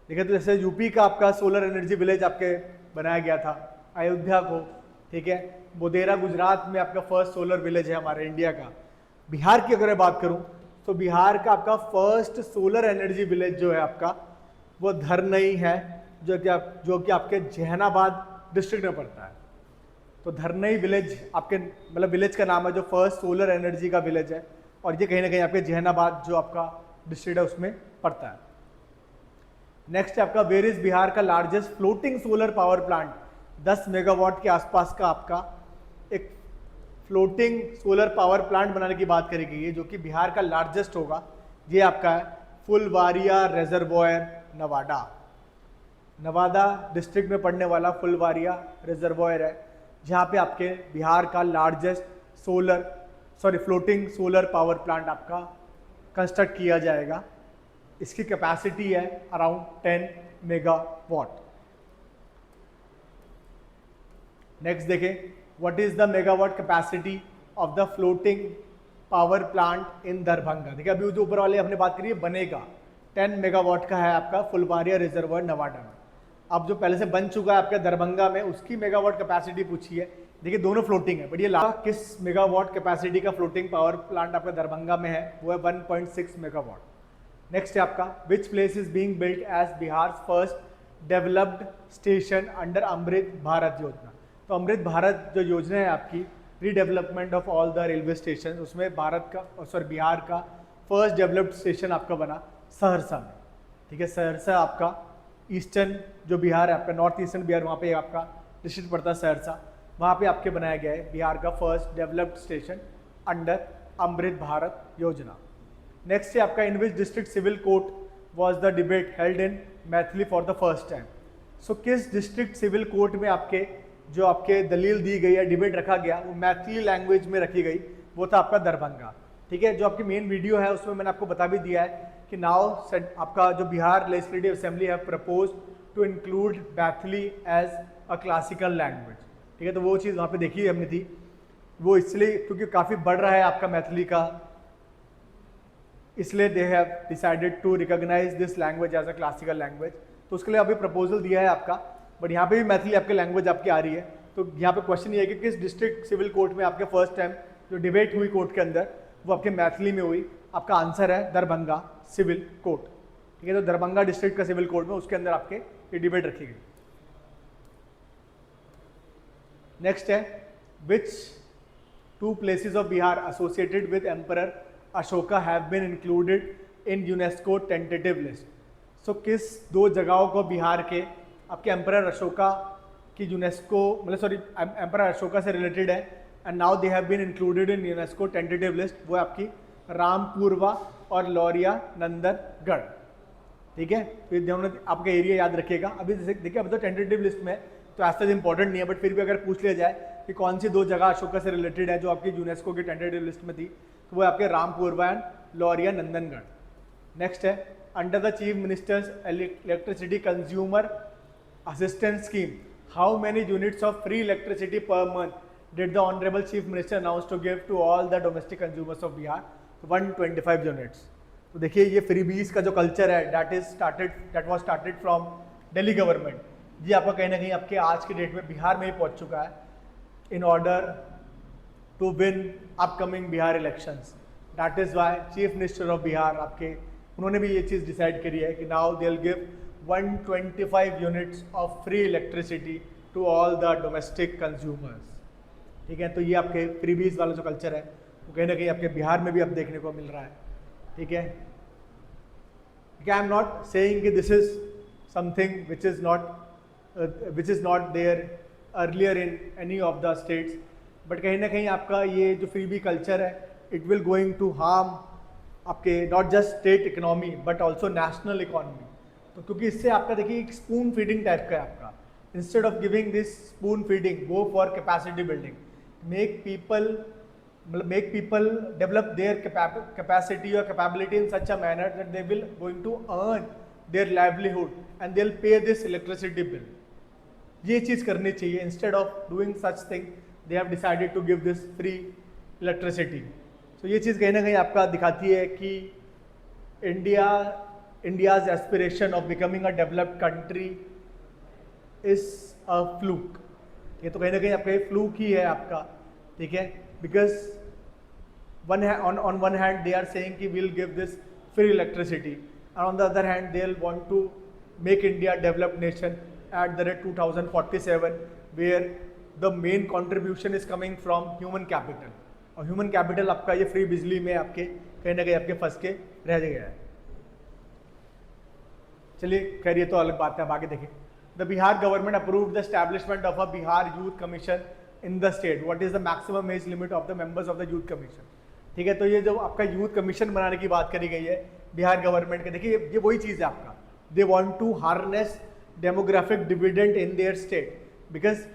देखिए तो जैसे यूपी का आपका सोलर एनर्जी विलेज आपके बनाया गया था अयोध्या को, ठीक है, मोढेरा गुजरात में आपका फर्स्ट सोलर विलेज है हमारे इंडिया का। बिहार की अगर मैं बात करूं तो बिहार का आपका फर्स्ट सोलर एनर्जी विलेज जो है आपका वो धरनई है, जो कि आपके जहानाबाद डिस्ट्रिक्ट में पड़ता है। तो धरनई विलेज आपके मतलब विलेज का नाम है जो फर्स्ट सोलर एनर्जी का विलेज है, और ये कहीं ना कहीं आपके जहानाबाद जो आपका डिस्ट्रिक्ट है उसमें पड़ता है। नेक्स्ट है आपका, वेयर इज बिहार का largest floating solar power plant, 10 megawatt के आसपास का आपका एक फ्लोटिंग सोलर पावर प्लांट बनाने की बात करी गई है जो कि बिहार का लार्जेस्ट होगा। ये आपका है फुलवारिया रिजर्वॉयर नवादा, नवादा डिस्ट्रिक्ट में पड़ने वाला फुलवारिया रिजर्वॉयर है, जहाँ पे आपके बिहार का largest floating solar power plant आपका कंस्ट्रक्ट किया जाएगा। इसकी कैपेसिटी है अराउंड 10 मेगावाट। नेक्स्ट देखें, what is the megawatt capacity of the floating power plant in Darbhanga. देखिए अभी जो ऊपर वाले हमने बात करी है बनेगा, 10 मेगावाट का है आपका फुलवारिया रिजर्वॉयर नवादा में। अब जो पहले से बन चुका है आपके दरभंगा में, उसकी मेगावाट कैपेसिटी पूछी है। देखिए दोनों फ्लोटिंग है, बट ये किस मेगावाट कैपेसिटी का फ्लोटिंग पावर प्लांट आपका दरभंगा में है, वो है 1.6 मेगावाट। नेक्स्ट है आपका, which place is being built as Bihar first developed station under Amrit Bharat Yojana. तो अमृत भारत जो योजना है आपकी redevelopment of all the railway station, उसमें बिहार का फर्स्ट डेवलप्ड स्टेशन आपका बना सहरसा में, ठीक है। सहरसा आपका ईस्टर्न जो बिहार है आपका, नॉर्थ ईस्टर्न बिहार, वहाँ पे आपका डिस्ट्रिक्ट पड़ता है सहरसा, वहाँ पे आपके बनाया गया है बिहार का first developed station under Amrit Bharat Yojana. Next है आपका, in which district civil court was the debate held in Maithili for the first time. So किस डिस्ट्रिक्ट सिविल कोर्ट में आपके जो आपके दलील दी गई है, डिबेट रखा गया, वो मैथिली लैंग्वेज में रखी गई, वो था आपका दरभंगा, ठीक है। जो आपकी मेन वीडियो है उसमें मैंने आपको बता भी दिया है कि नाउ आपका जो बिहार लेजिस्लेटिव असेंबली है propose to include Maithili as a classical language, ठीक है। तो वो चीज़ वहाँ पे देखी हमने थी, वो इसलिए क्योंकि काफ़ी बढ़ रहा है आपका मैथिली का, इसलिए they have decided to recognise this language as a classical language. तो उसके लिए अभी प्रपोजल दिया है आपका, बट यहाँ पे भी मैथिली आपके लैंग्वेज आपकी आ रही है। तो यहाँ पे क्वेश्चन ये है कि किस डिस्ट्रिक्ट सिविल कोर्ट में आपके फर्स्ट टाइम जो डिबेट हुई कोर्ट के अंदर वो आपके मैथिली में हुई। आपका आंसर है दरभंगा सिविल कोर्ट, ठीक है। तो दरभंगा डिस्ट्रिक्ट का सिविल कोर्ट में उसके अंदर आपके ये डिबेट रखी गई। नेक्स्ट है, which 2 places of Bihar associated with emperor Ashoka have been included in UNESCO tentative list. So किस 2 जगहों को बिहार के आपके एम्परर अशोका की यूनेस्को एम्परर अशोका से रिलेटेड है, and now they have been included in UNESCO tentative list, वो आपकी रामपुरवा और लौरिया नंदनगढ़। ठीक है, तो ये दोनों आपका एरिया याद रखिएगा। अभी जैसे देखिए अब तो टेंटेटिव लिस्ट में तो ऐसा इंपॉर्टेंट नहीं है, बट फिर भी अगर पूछ लिया जाए कि कौन सी 2 जगह अशोका से रिलेटेड है जो आपकी यूनेस्को की टेंटेटिव लिस्ट में थी, तो वो आपके रामपुरवा एंड लौरिया नंदनगढ़। नेक्स्ट है under the chief minister's electricity consumer assistance scheme, how many units of free electricity per month did the honourable chief minister announce to give to all the domestic consumers of Bihar? 125 units. तो देखिए ये freebies का जो culture है that was started from Delhi government, ये आपका कहीं ना कहीं आपके आज के डेट में बिहार में ही पहुंच चुका है in order to win upcoming Bihar elections. That is why chief minister of Bihar आपके उन्होंने भी ये चीज़ डिसाइड करी है कि now they will give 125 units of free electricity to all the domestic consumers. ठीक है, तो ये आपके फ्रीबीज वाला जो कल्चर है वो कहीं ना कहीं आपके बिहार में भी अब देखने को मिल रहा है। ठीक है, आई एम नॉट सेइंग कि this is something which is not there earlier in any of the states, but कहीं ना कहीं आपका ये जो फ्रीबी कल्चर है it will going to harm आपके not just state economy but also national economy. तो क्योंकि इससे आपका देखिए एक स्पून फीडिंग टाइप का है आपका, instead of giving this spoon feeding go for capacity building, make people develop their capacity or capability in such a manner that they will going to earn their livelihood and they'll pay this electricity bill. ये चीज़ करनी चाहिए। instead of doing such thing they have decided to give this free electricity. so ये चीज़ कहीं ना कहीं आपका दिखाती है कि India's aspiration of becoming a developed country is a fluke. ये तो कहीं ना कहीं आपका फ्लूक ही है आपका। ठीक है, because on one hand they are saying कि we'll give this free electricity and on the other hand they'll want to make India a developed nation at the rate 2047 where the main contribution is coming from human capital, और human capital आपका ये free बिजली में आपके कहीं ना कहीं आपके फंस के रह गया है। चलिए खैर ये तो अलग बात है, अब आगे देखें। The Bihar government approved the establishment of a Bihar Youth Commission in the state. What is the maximum age limit of the members of the Youth Commission? ठीक है, तो ये जो आपका यूथ कमीशन बनाने की बात करी गई है बिहार गवर्नमेंट के, देखिए ये वही चीज़ है आपका, they want to harness demographic dividend in their state, because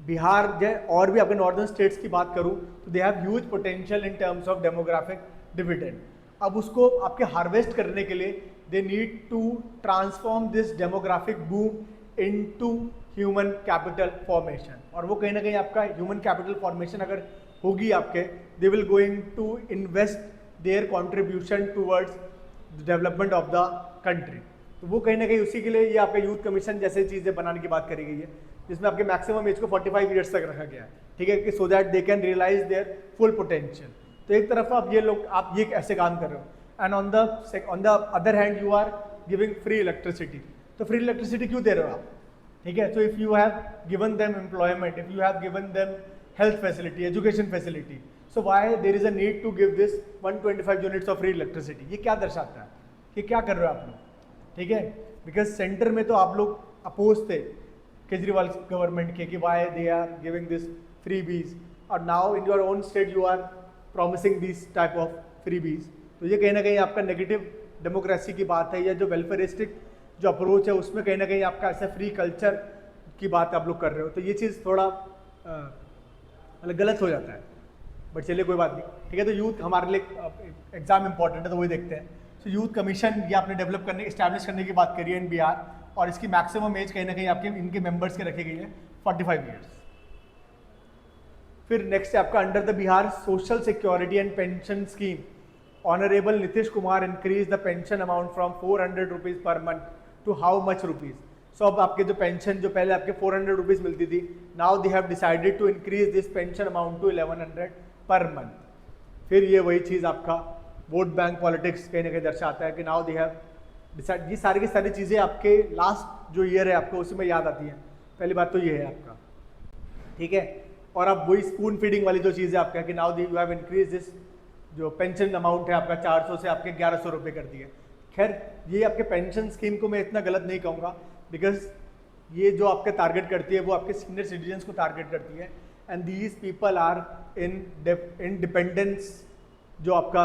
Bihar और भी आपके नॉर्दर्न स्टेट्स की बात करूँ तो they have huge potential in terms of demographic dividend. अब उसको आपके हार्वेस्ट करने के लिए they need to transform this demographic boom into human capital formation, और वो कहीं ना कहीं आपका ह्यूमन कैपिटल फॉर्मेशन अगर होगी आपके, they will going to invest their contribution towards the development of the country. तो वो कहीं ना कहीं उसी के लिए ये आपका यूथ कमीशन जैसे चीज़ें बनाने की बात करी गई है, जिसमें आपके मैक्सिमम एज को 45 ईयर्स तक रखा गया है। ठीक है, कि so that they can realise their full potential. तो एक तरफ आप ये ऐसे काम कर रहे हो, and on the other hand you are giving free electricity. तो फ्री इलेक्ट्रिसिटी क्यों दे रहे हो आप? ठीक है, तो if you have given them employment, if you have given them health facility, education facility, so why there is a need to give this 125 units of free electricity? ये क्या दर्शाता है कि क्या कर रहे हो आप लोग? ठीक है, बिकॉज सेंटर में तो आप लोग अपोज थे केजरीवाल गवर्नमेंट के कि why they are giving this freebies, और now in your own state you are promising these type of freebies। तो ये कहीं ना कहीं आपका नेगेटिव डेमोक्रेसी की बात है, या जो वेलफेयरिस्टिक जो अप्रोच है उसमें कहीं ना कहीं आपका ऐसा फ्री कल्चर की बात आप लोग कर रहे हो। तो ये चीज़ थोड़ा मतलब गलत हो जाता है, बट चलिए कोई बात नहीं। ठीक है, तो यूथ हमारे लिए एग्जाम इंपॉर्टेंट है तो वही देखते हैं। तो यूथ कमीशन ये आपने डेवलप करने इस्टेब्लिश करने की बात करी है इन बिहार, और इसकी मैक्सिमम एज कहीं ना कहीं आपके इनके मेंबर्स के रखी गई है 45 ईयर्स। फिर नेक्स्ट है आपका under the Bihar social security and pension scheme, honourable Nitish Kumar increase the pension amount from 400 rupees per month to how much rupees? So अब आपके जो पेंशन जो पहले आपके 400 रुपीज़ मिलती थी, now they have decided to increase this pension amount to 1100 per month. फिर ये वही चीज़ आपका वोट बैंक पॉलिटिक्स कहीं ना कहीं दर्शाता है कि नाउ दे हैव डिसाइड। ये सारी की सारी चीज़ें आपके लास्ट जो ईयर है आपको उसी में याद आती हैं। पहली बात तो ये है आपका, ठीक है, और अब वही स्पून फीडिंग वाली जो चीज़ है आपका कि now you have increase this जो पेंशन अमाउंट है आपका 400 से आपके 1100 रुपये कर दिए। खैर ये आपके पेंशन स्कीम को मैं इतना गलत नहीं कहूँगा, बिकॉज ये जो आपके टारगेट करती है वो आपके सीनियर सिटीजन्स को टारगेट करती है, and these people are in dependence जो आपका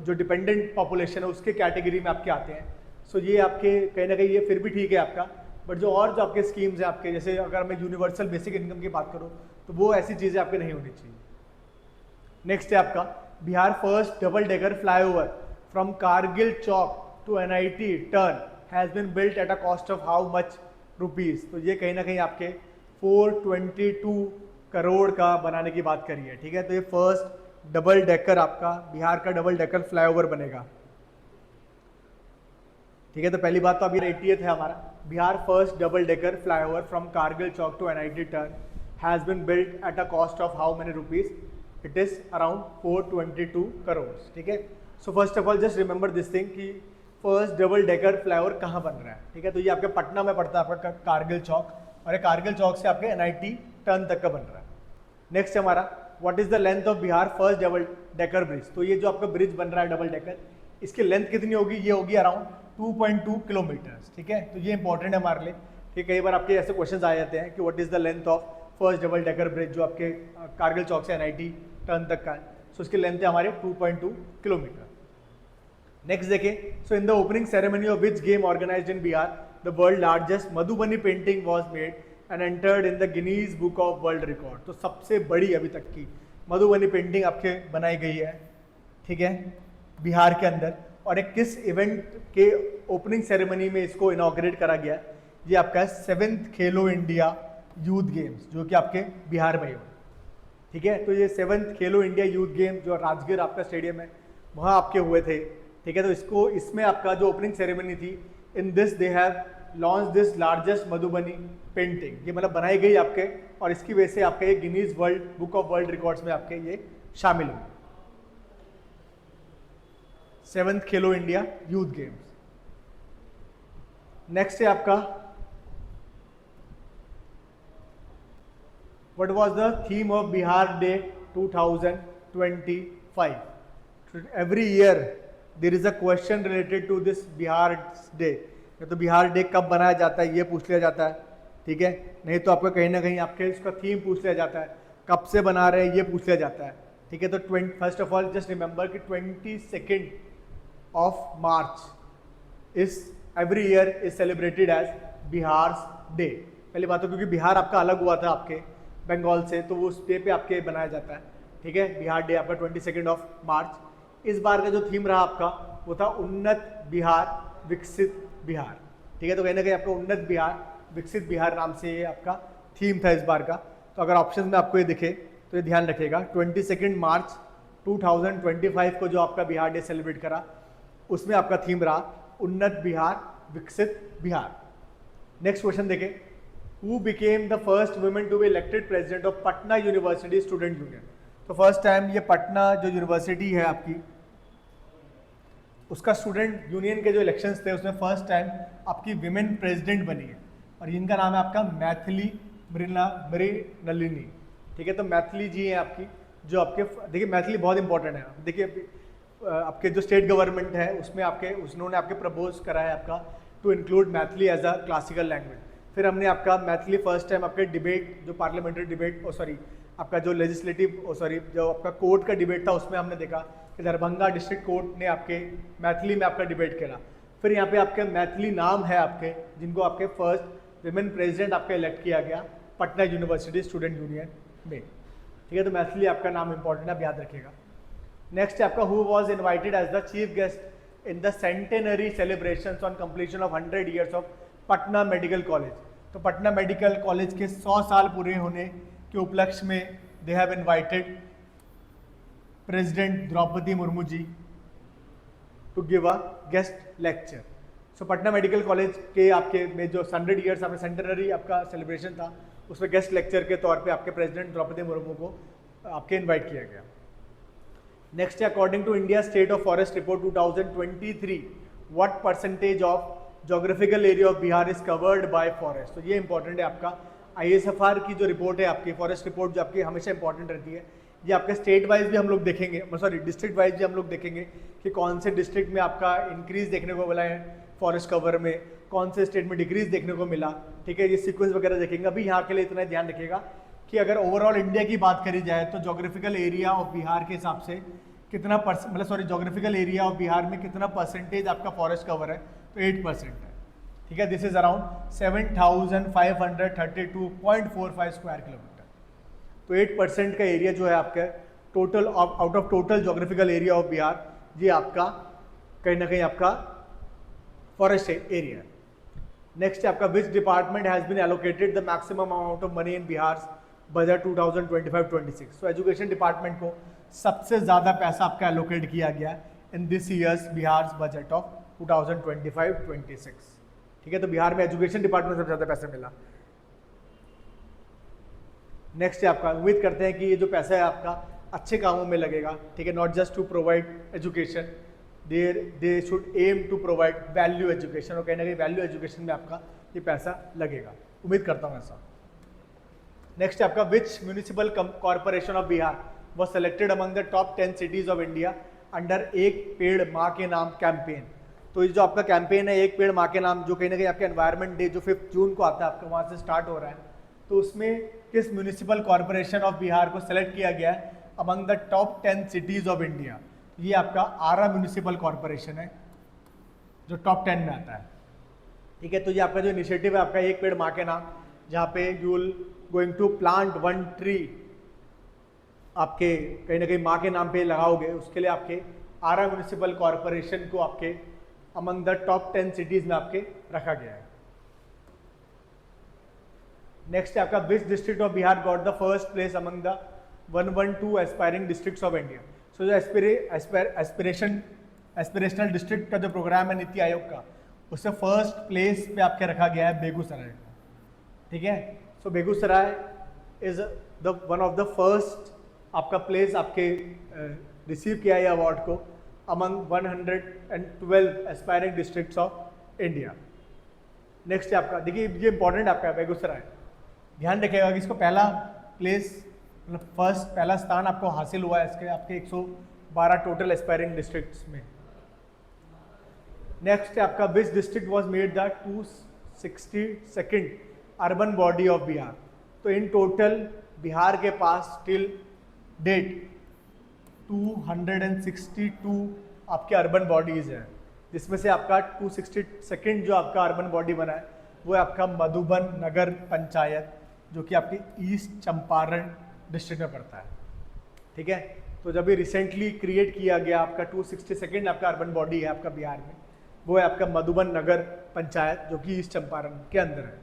जो डिपेंडेंट पॉपुलेशन है उसके कैटेगरी में आपके आते हैं। सो ये आपके कहीं ना कहीं ये फिर भी ठीक है आपका, बट जो और जो आपके स्कीम्स हैं आपके, जैसे अगर मैं यूनिवर्सल बेसिक इनकम की बात करूँ तो वो ऐसी चीज़ें आपके नहीं होनी चाहिए। नेक्स्ट है आपका Bihar first double decker flyover from Kargil Chowk to NIT turn has been built at a cost of how much rupees. तो ये कहीं ना कहीं आपके 422 करोड़ का बनाने की बात करी है, ठीक है। तो ये फर्स्ट डबल डेकर आपका बिहार का डबल डेकर फ्लाईओवर बनेगा, ठीक है। तो पहली बात तो अभी 80th है हमारा, Bihar first double decker flyover from Kargil Chowk to NIT turn has been built at a cost of how many rupees, it is around 422 crore, ठीक है। So first of all just remember this thing कि फर्स्ट डबल डेकर फ्लाईओवर कहाँ बन रहा है, ठीक है। तो ये आपके पटना में पड़ता है आपका कारगिल चौक, और ये कारगिल चौक से आपके NIT टर्न तक का बन रहा है। नेक्स्ट हमारा what is the length of Bihar first double decker bridge. तो ये जो आपका ब्रिज बन रहा है डबल डेकर, इसकी लेंथ कितनी होगी, ये होगी अराउंड 2.2 किलोमीटर्स, ठीक है। तो ये इंपॉर्टेंट है हमारे लिए, ठीक है। कई बार आपके ऐसे क्वेश्चन आ जाते हैं कि what is the length of first double decker bridge जो आपके कारगिल चौक से NIT टर्न तक का है। सो इसकी लेंथ है हमारे 2.2 किलोमीटर। नेक्स्ट देखिए, so in the opening ceremony of which game organised in Bihar the world largest Madhubani painting was made and entered in the Guinness book of world record. तो सबसे बड़ी अभी तक की मधुबनी पेंटिंग आपके बनाई गई है, ठीक है, बिहार के अंदर। और एक किस इवेंट के ओपनिंग सेरेमनी में इसको इनॉग्रेट करा गया, ये आपका 7th खेलो इंडिया यूथ गेम्स जो कि आपके बिहार में ही हो, ठीक है। तो ये 7th खेलो इंडिया यूथ गेम जो राजगीर आपका स्टेडियम है वहाँ आपके हुए थे, ठीक है। तो इसको इसमें आपका जो ओपनिंग सेरेमनी थी, in this they have launch this largest Madhubani painting, ये मतलब बनाई गई आपके, और इसकी वजह से आपके Guinness world book of world records में आपके ये शामिल हुए। 7th खेलो इंडिया यूथ गेम्स। नेक्स्ट है आपका what was the theme of Bihar day 2025। Every year there is a question related to this Bihar day. तो बिहार डे कब बनाया जाता है ये पूछ लिया जाता है, ठीक है। नहीं तो आपको कहीं ना कहीं आपके इसका थीम पूछ लिया जाता है, कब से बना रहे हैं ये पूछ लिया जाता है, ठीक है। तो first of all just remember कि 22nd of March is every year is celebrated as Bihar day. पहली बात तो क्योंकि बिहार आपका अलग हुआ था आपके बंगाल से, तो वो उस डे पे आपके बनाया जाता है, ठीक है। बिहार डे आपका 22nd ऑफ मार्च। इस बार का जो थीम रहा आपका वो था उन्नत बिहार विकसित बिहार, ठीक है। तो कहीं ना कहीं आपका उन्नत बिहार विकसित बिहार नाम से ये आपका थीम था इस बार का। तो अगर ऑप्शन में आपको ये दिखे तो ये ध्यान रखिएगा, 22 मार्च 2025 को जो आपका बिहार डे सेलिब्रेट करा उसमें आपका थीम रहा उन्नत बिहार विकसित बिहार। नेक्स्ट क्वेश्चन देखें, who became the first women to be elected president of Patna university student union. तो फर्स्ट टाइम ये पटना जो यूनिवर्सिटी है आपकी, उसका स्टूडेंट यूनियन के जो इलेक्शंस थे उसमें फर्स्ट टाइम आपकी विमेन प्रेसिडेंट बनी है, और इनका नाम है आपका मैथिली मृणालिनी, ठीक है। तो मैथिली जी हैं आपकी, जो आपके देखिए मैथिली बहुत इंपॉर्टेंट है। देखिए आपके जो स्टेट गवर्नमेंट है उसमें आपके उन्होंने आपके प्रपोज करा है आपका to include Maithili as a classical language. फिर हमने आपका मैथिली फर्स्ट टाइम आपके डिबेट जो पार्लियामेंट्री डिबेट आपका जो लेजिस्लेटिव जो आपका कोर्ट का डिबेट था उसमें हमने देखा कि दरभंगा डिस्ट्रिक्ट कोर्ट ने आपके मैथिली में आपका डिबेट करा। फिर यहाँ पे आपके मैथिली नाम है आपके जिनको आपके फर्स्ट विमेन प्रेसिडेंट आपका इलेक्ट किया गया पटना यूनिवर्सिटी स्टूडेंट यूनियन में, ठीक है। तो मैथिली आपका नाम इंपॉर्टेंट है, आप याद रखिएगा। नेक्स्ट है आपका who was invited as the chief guest in the centenary celebrations on completion of 100 years of Patna medical college. तो पटना मेडिकल कॉलेज के 100 साल पूरे होने के उपलक्ष्य में they have invited president Draupadi Murmu ji to give a guest lecture. So Patna medical college के आपके में जो 100 years आपका सेंटेनरी आपका सेलिब्रेशन था उसमें गेस्ट लेक्चर के तौर पे आपके प्रेसिडेंट द्रौपदी मुर्मू को आपके इनवाइट किया गया। नेक्स्ट है according to India state of forest report 2023 what percentage of geographical area of Bihar is covered by forest. तो ये इंपॉर्टेंट है आपका ISFR की जो रिपोर्ट है आपकी फॉरेस्ट रिपोर्ट जो आपकी हमेशा इंपॉर्टेंट रहती है। ये आपके स्टेट वाइज भी हम लोग देखेंगे, डिस्ट्रिक्ट वाइज भी हम लोग देखेंगे कि कौन से डिस्ट्रिक्ट में आपका इंक्रीज देखने को मिला है फॉरेस्ट कवर में, कौन से स्टेट में डिक्रीज देखने को मिला, ठीक है। ये सीक्वेंस वगैरह देखेंगे। अभी यहाँ के लिए इतना ध्यान रखिएगा कि अगर ओवरऑल इंडिया की बात करी जाए तो जोग्राफिकल एरिया ऑफ बिहार के हिसाब से कितना परसेंट, मतलब sorry, geographical area of Bihar में कितना परसेंटेज आपका फॉरेस्ट कवर है, तो 8% है। ठीक है, this is around 7,532.45 square kilometre. तो 8% का एरिया जो है आपका total, out of total geographical area of Bihar, ये आपका कहीं ना कहीं आपका फॉरेस्ट एरिया है। नेक्स्ट है आपका which department has been allocated the maximum amount of money in Bihar budget 2025-26। तो एजुकेशन डिपार्टमेंट को सबसे ज़्यादा पैसा आपका एलोकेट किया गया in this years Bihar budget of 2025-26। ठीक है, तो बिहार में एजुकेशन डिपार्टमेंट सबसे ज़्यादा पैसा मिला। नेक्स्ट है आपका, उम्मीद करते हैं कि ये जो पैसा है आपका अच्छे कामों में लगेगा। ठीक है, not just to provide education, they should aim to provide value education, और कहीं ना कहीं वैल्यू एजुकेशन में आपका ये पैसा लगेगा, उम्मीद करता हूँ ऐसा। नेक्स्ट है आपका, which municipal corporation of Bihar was selected among the top 10 cities of India under एक पेड़ माँ के नाम कैंपेन। तो ये जो आपका कैंपेन है एक पेड़ माँ के नाम, जो कहीं ना कहीं आपके एनवायरनमेंट डे जो 5 जून को आता है आपका, वहाँ से स्टार्ट हो रहा है, तो उसमें किस म्यूनिसिपल कॉर्पोरेशन ऑफ बिहार को सेलेक्ट किया गया है among the top 10 cities of India. ये आपका आरा म्यूनिसिपल कॉर्पोरेशन है जो टॉप 10 में आता है। ठीक है, तो ये आपका जो इनिशिएटिव है आपका एक पेड़ माँ के नाम, जहाँ पे you will going to plant 1 tree, आपके कहीं ना कहीं माँ के नाम पे लगाओगे, उसके लिए आपके आरा म्यूनिसिपल कॉर्पोरेशन को आपके अमंग द टॉप 10 सिटीज में आपके रखा गया है। नेक्स्ट है आपका, which district of Bihar got the first place among the 112 aspiring districts of India. So जो एस्पिरेशनल डिस्ट्रिक्ट का जो प्रोग्राम है नीति आयोग का, उससे फर्स्ट प्लेस पे आपके रखा गया है बेगूसराय को। ठीक है, so Begusarai is the one of the first आपका प्लेस आपके रिसीव किया है अवार्ड को among 112 aspiring districts of India. Next है आपका, देखिए ये इंपॉर्टेंट आपका बेगूसराय, ध्यान रखिएगा कि इसको पहला प्लेस, मतलब फर्स्ट पहला स्थान आपको हासिल हुआ है इसके आपके 112 टोटल एस्पायरिंग डिस्ट्रिक्ट्स में। नेक्स्ट है आपका, which district was made the 262nd urban body of Bihar. तो इन टोटल बिहार के पास टिल डेट 262 आपके अर्बन बॉडीज हैं, जिसमें से आपका 262nd जो आपका अर्बन बॉडी बना है वो है आपका मधुबन नगर पंचायत, जो कि आपकी ईस्ट चंपारण डिस्ट्रिक्ट में पड़ता है। ठीक है, तो जब ये रिसेंटली क्रिएट किया गया आपका 262nd आपका अर्बन बॉडी है आपका बिहार में, वो है आपका मधुबन नगर पंचायत, जो कि ईस्ट चंपारण के अंदर है।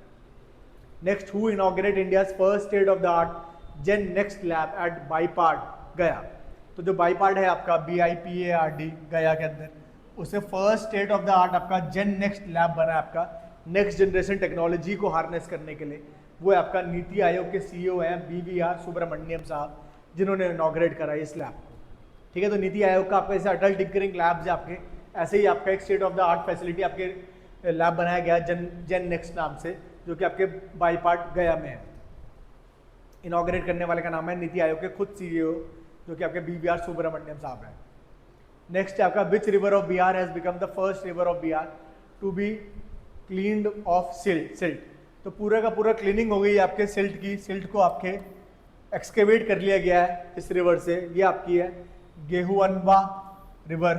Next, who inaugurate India's first state of the art gen next lab at BIPARD Gaya. तो जो बाईपाड है आपका BIPARD गया के अंदर, उसे first state of the art आपका जेन नेक्स्ट लैब बना है आपका नेक्स्ट जनरेशन टेक्नोलॉजी को हार्नेस करने के लिए। वो है आपका नीति आयोग के CEO हैं BVR सुब्रमण्यम साहब, जिन्होंने इनॉग्रेट करा इस लैब को। ठीक है, तो नीति आयोग का आपका ऐसे अटल टिंकरिंग लैब्स है आपके, ऐसे ही आपका एक state of the art facility आपके लैब बनाया गया जेन नेक्स्ट नाम से, जो कि आपके बाईपाड गया में है। इनॉग्रेट करने वाले का नाम है नीति आयोग के खुद CEO, जो कि आपके BVR सुब्रमण्यम साहब हैं। नेक्स्ट है आपका, which river of Bihar has become the first river of Bihar to be cleaned of silt. तो पूरा का पूरा क्लीनिंग हो गई है आपके सिल्ट की, सिल्ट को आपके एक्सकेवेट कर लिया गया है इस रिवर से। ये आपकी है गेहुअनवा रिवर,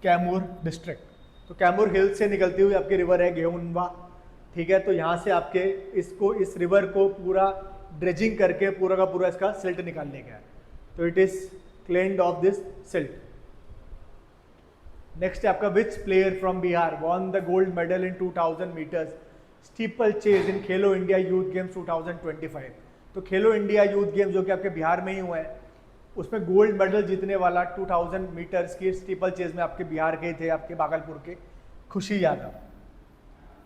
कैमूर डिस्ट्रिक्ट। तो कैमूर हिल से निकलती हुई आपकी रिवर है गेहुअनवा। ठीक है, तो यहाँ से आपके इस रिवर को पूरा ड्रेजिंग करके पूरा का पूरा इसका सिल्ट निकाल लिया गया है। तो it is claimed of this silt. Next है आपका, which player from Bihar won the gold medal in 2000 metres steeplechase in Khelo India youth games 2025। तो खेलो इंडिया यूथ गेम्स जो कि आपके बिहार में ही हुए हैं, उसमें गोल्ड मेडल जीतने वाला 2000 मीटर्स की स्टीपल चेज में आपके बिहार के थे, आपके भागलपुर के खुशी यादव।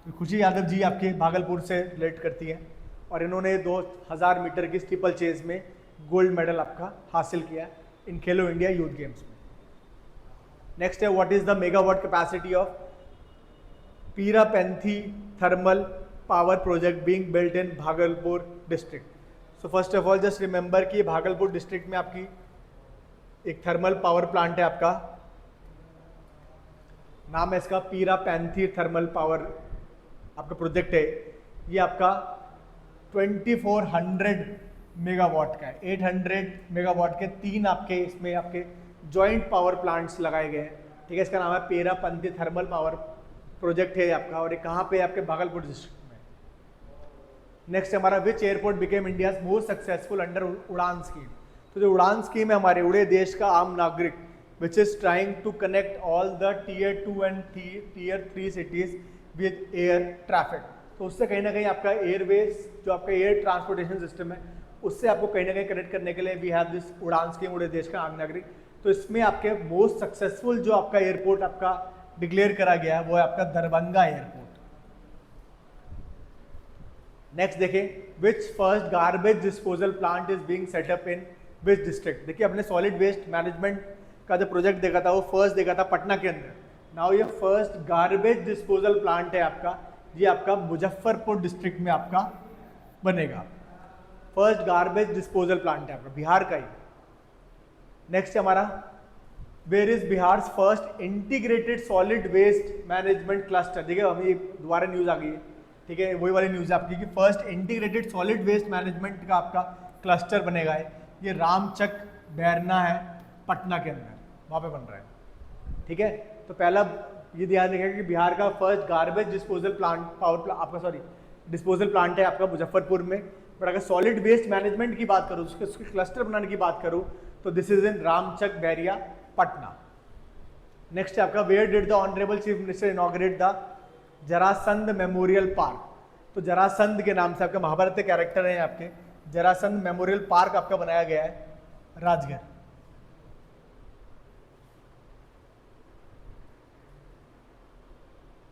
तो खुशी यादव जी आपके भागलपुर से रिलेट करती हैं, और इन्होंने 2000 मीटर की स्टीपल चेज में गोल्ड मेडल आपका हासिल किया in Khelo India youth games में। नेक्स्ट है, what is the megawatt capacity of Pirpainti thermal power project being built in Bhagalpur district. So first of all just remember कि भागलपुर डिस्ट्रिक्ट में आपकी एक थर्मल पावर प्लांट है, आपका नाम है इसका पीरापेंथी थर्मल पावर आपका प्रोजेक्ट है। ये आपका 2400 मेगावाट का है, 800 मेगावाट के 3 आपके इसमें आपके जॉइंट पावर प्लांट्स लगाए गए हैं, ठीक है। इसका नाम है पेरापंती थर्मल पावर प्रोजेक्ट है आपका, और ये कहाँ पे है? आपके भागलपुर डिस्ट्रिक्ट में। नेक्स्ट हमारा which airport became India's most successful under UDAN scheme. तो जो उड़ान स्कीम है हमारे उड़े देश का आम नागरिक which is trying to connect all the tier 2 and tier 3 cities with air traffic. तो उससे कहीं ना कहीं आपका एयरवेज जो आपका एयर ट्रांसपोर्टेशन सिस्टम है उससे आपको कहीं ना कहीं कनेक्ट करने के लिए वी हैव दिस उड़ान स्कीम, उड़े देश का आम नागरिक। तो इसमें आपके मोस्ट सक्सेसफुल जो आपका एयरपोर्ट आपका डिक्लेयर करा गया है वो है आपका दरभंगा एयरपोर्ट। नेक्स्ट देखें, which first garbage disposal plant is being set up in which district. देखिए अपने सॉलिड वेस्ट मैनेजमेंट का जो प्रोजेक्ट देखा था वो फर्स्ट देखा था पटना के अंदर। नाउ ये फर्स्ट गार्बेज डिस्पोजल प्लांट है आपका, ये आपका मुजफ्फरपुर डिस्ट्रिक्ट में आपका बनेगा। फर्स्ट गार्बेज डिस्पोजल प्लांट है आपका बिहार का ही। नेक्स्ट हमारा, where is Bihar first integrated solid waste management cluster. देखिए अभी दोबारा न्यूज आ गई है, ठीक है, वही वाली न्यूज है आपकी कि first integrated solid waste management का आपका क्लस्टर बनेगा है। ये रामचक बैरना है पटना के अंदर, वहाँ पे बन रहा है, ठीक है। तो पहला ये ध्यान रखिएगा कि बिहार का फर्स्ट गार्बेज डिस्पोजल प्लांट आपका डिस्पोजल प्लांट है आपका मुजफ्फरपुर में। बट अगर सॉलिड वेस्ट मैनेजमेंट की बात करूँ, उसके क्लस्टर बनाने की बात करूँ तो this is in Ramchak Bairiya Patna. Next है आपका, where did the honourable chief minister inaugurate the Jarasandh memorial park. तो जरासंध के नाम से आपके महाभारत के कैरेक्टर हैं आपके, जरासंध मेमोरियल पार्क आपका बनाया गया है राजगढ़।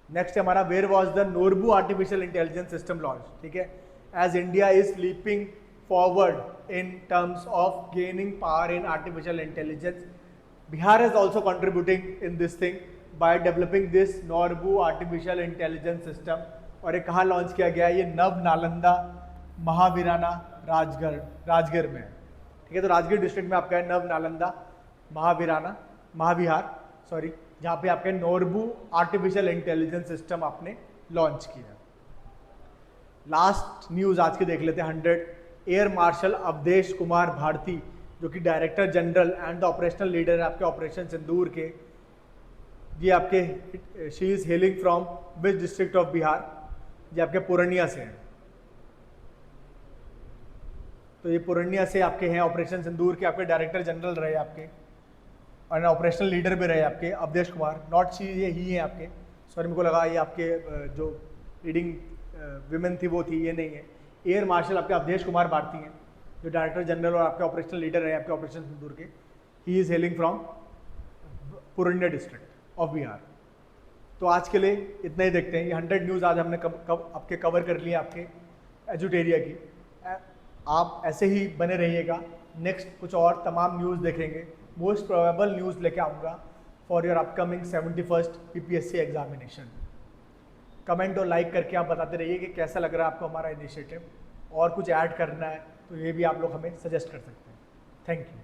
नेक्स्ट हमारा, where was the Norbu artificial intelligence system launch, ठीक है। As India is leaping forward in terms of gaining power in artificial intelligence, Bihar is also contributing in this thing by developing this Norbu artificial intelligence system. और ये कहाँ launch किया गया है? ये नव नालंदा महावीराना राजगढ़ में है, ठीक है। तो राजगढ़ डिस्ट्रिक्ट में आपका है नव नालंदा महाविहार जहाँ पे आपके नोरबू आर्टिफिशियल इंटेलिजेंस सिस्टम आपने लॉन्च किया। लास्ट न्यूज आज के देख लेते हैं 100। एयर मार्शल अवधेश कुमार भारती जो कि director general and the operational leader है आपके ऑपरेशन सिंदूर के, ये आपके she is hailing from which district of Bihar, ये आपके पूर्णिया से हैं। तो ये पूर्णिया से आपके हैं, ऑपरेशन सिंदूर के आपके डायरेक्टर जनरल रहे आपके और ऑपरेशनल लीडर भी रहे आपके अवधेश कुमार। नॉट शी, ये ही है आपके, सॉरी मेरे को लगा ये आपके जो लीडिंग विमेन थी वो थी, ये नहीं है। एयर मार्शल आपके अवधेश कुमार भारती हैं जो डायरेक्टर जनरल और आपके ऑपरेशनल लीडर रहे आपके ऑपरेशन सिंदूर के। He is hailing from Purnia district of Bihar. तो आज के लिए इतना ही देखते हैं। ये 100 न्यूज़ आज हमने आपके कवर कर लिए आपके एजुटेरिया की। आप ऐसे ही बने रहिएगा, नेक्स्ट कुछ और तमाम न्यूज़ देखेंगे, मोस्ट प्रोबेबल न्यूज़ लेके आऊँगा for your upcoming 71st PPSC examination. Comment और लाइक करके आप बताते रहिए कि कैसा लग रहा है आपको हमारा इनिशिएटिव, और कुछ ऐड करना है तो ये भी आप लोग हमें सजेस्ट कर सकते हैं। Thank you.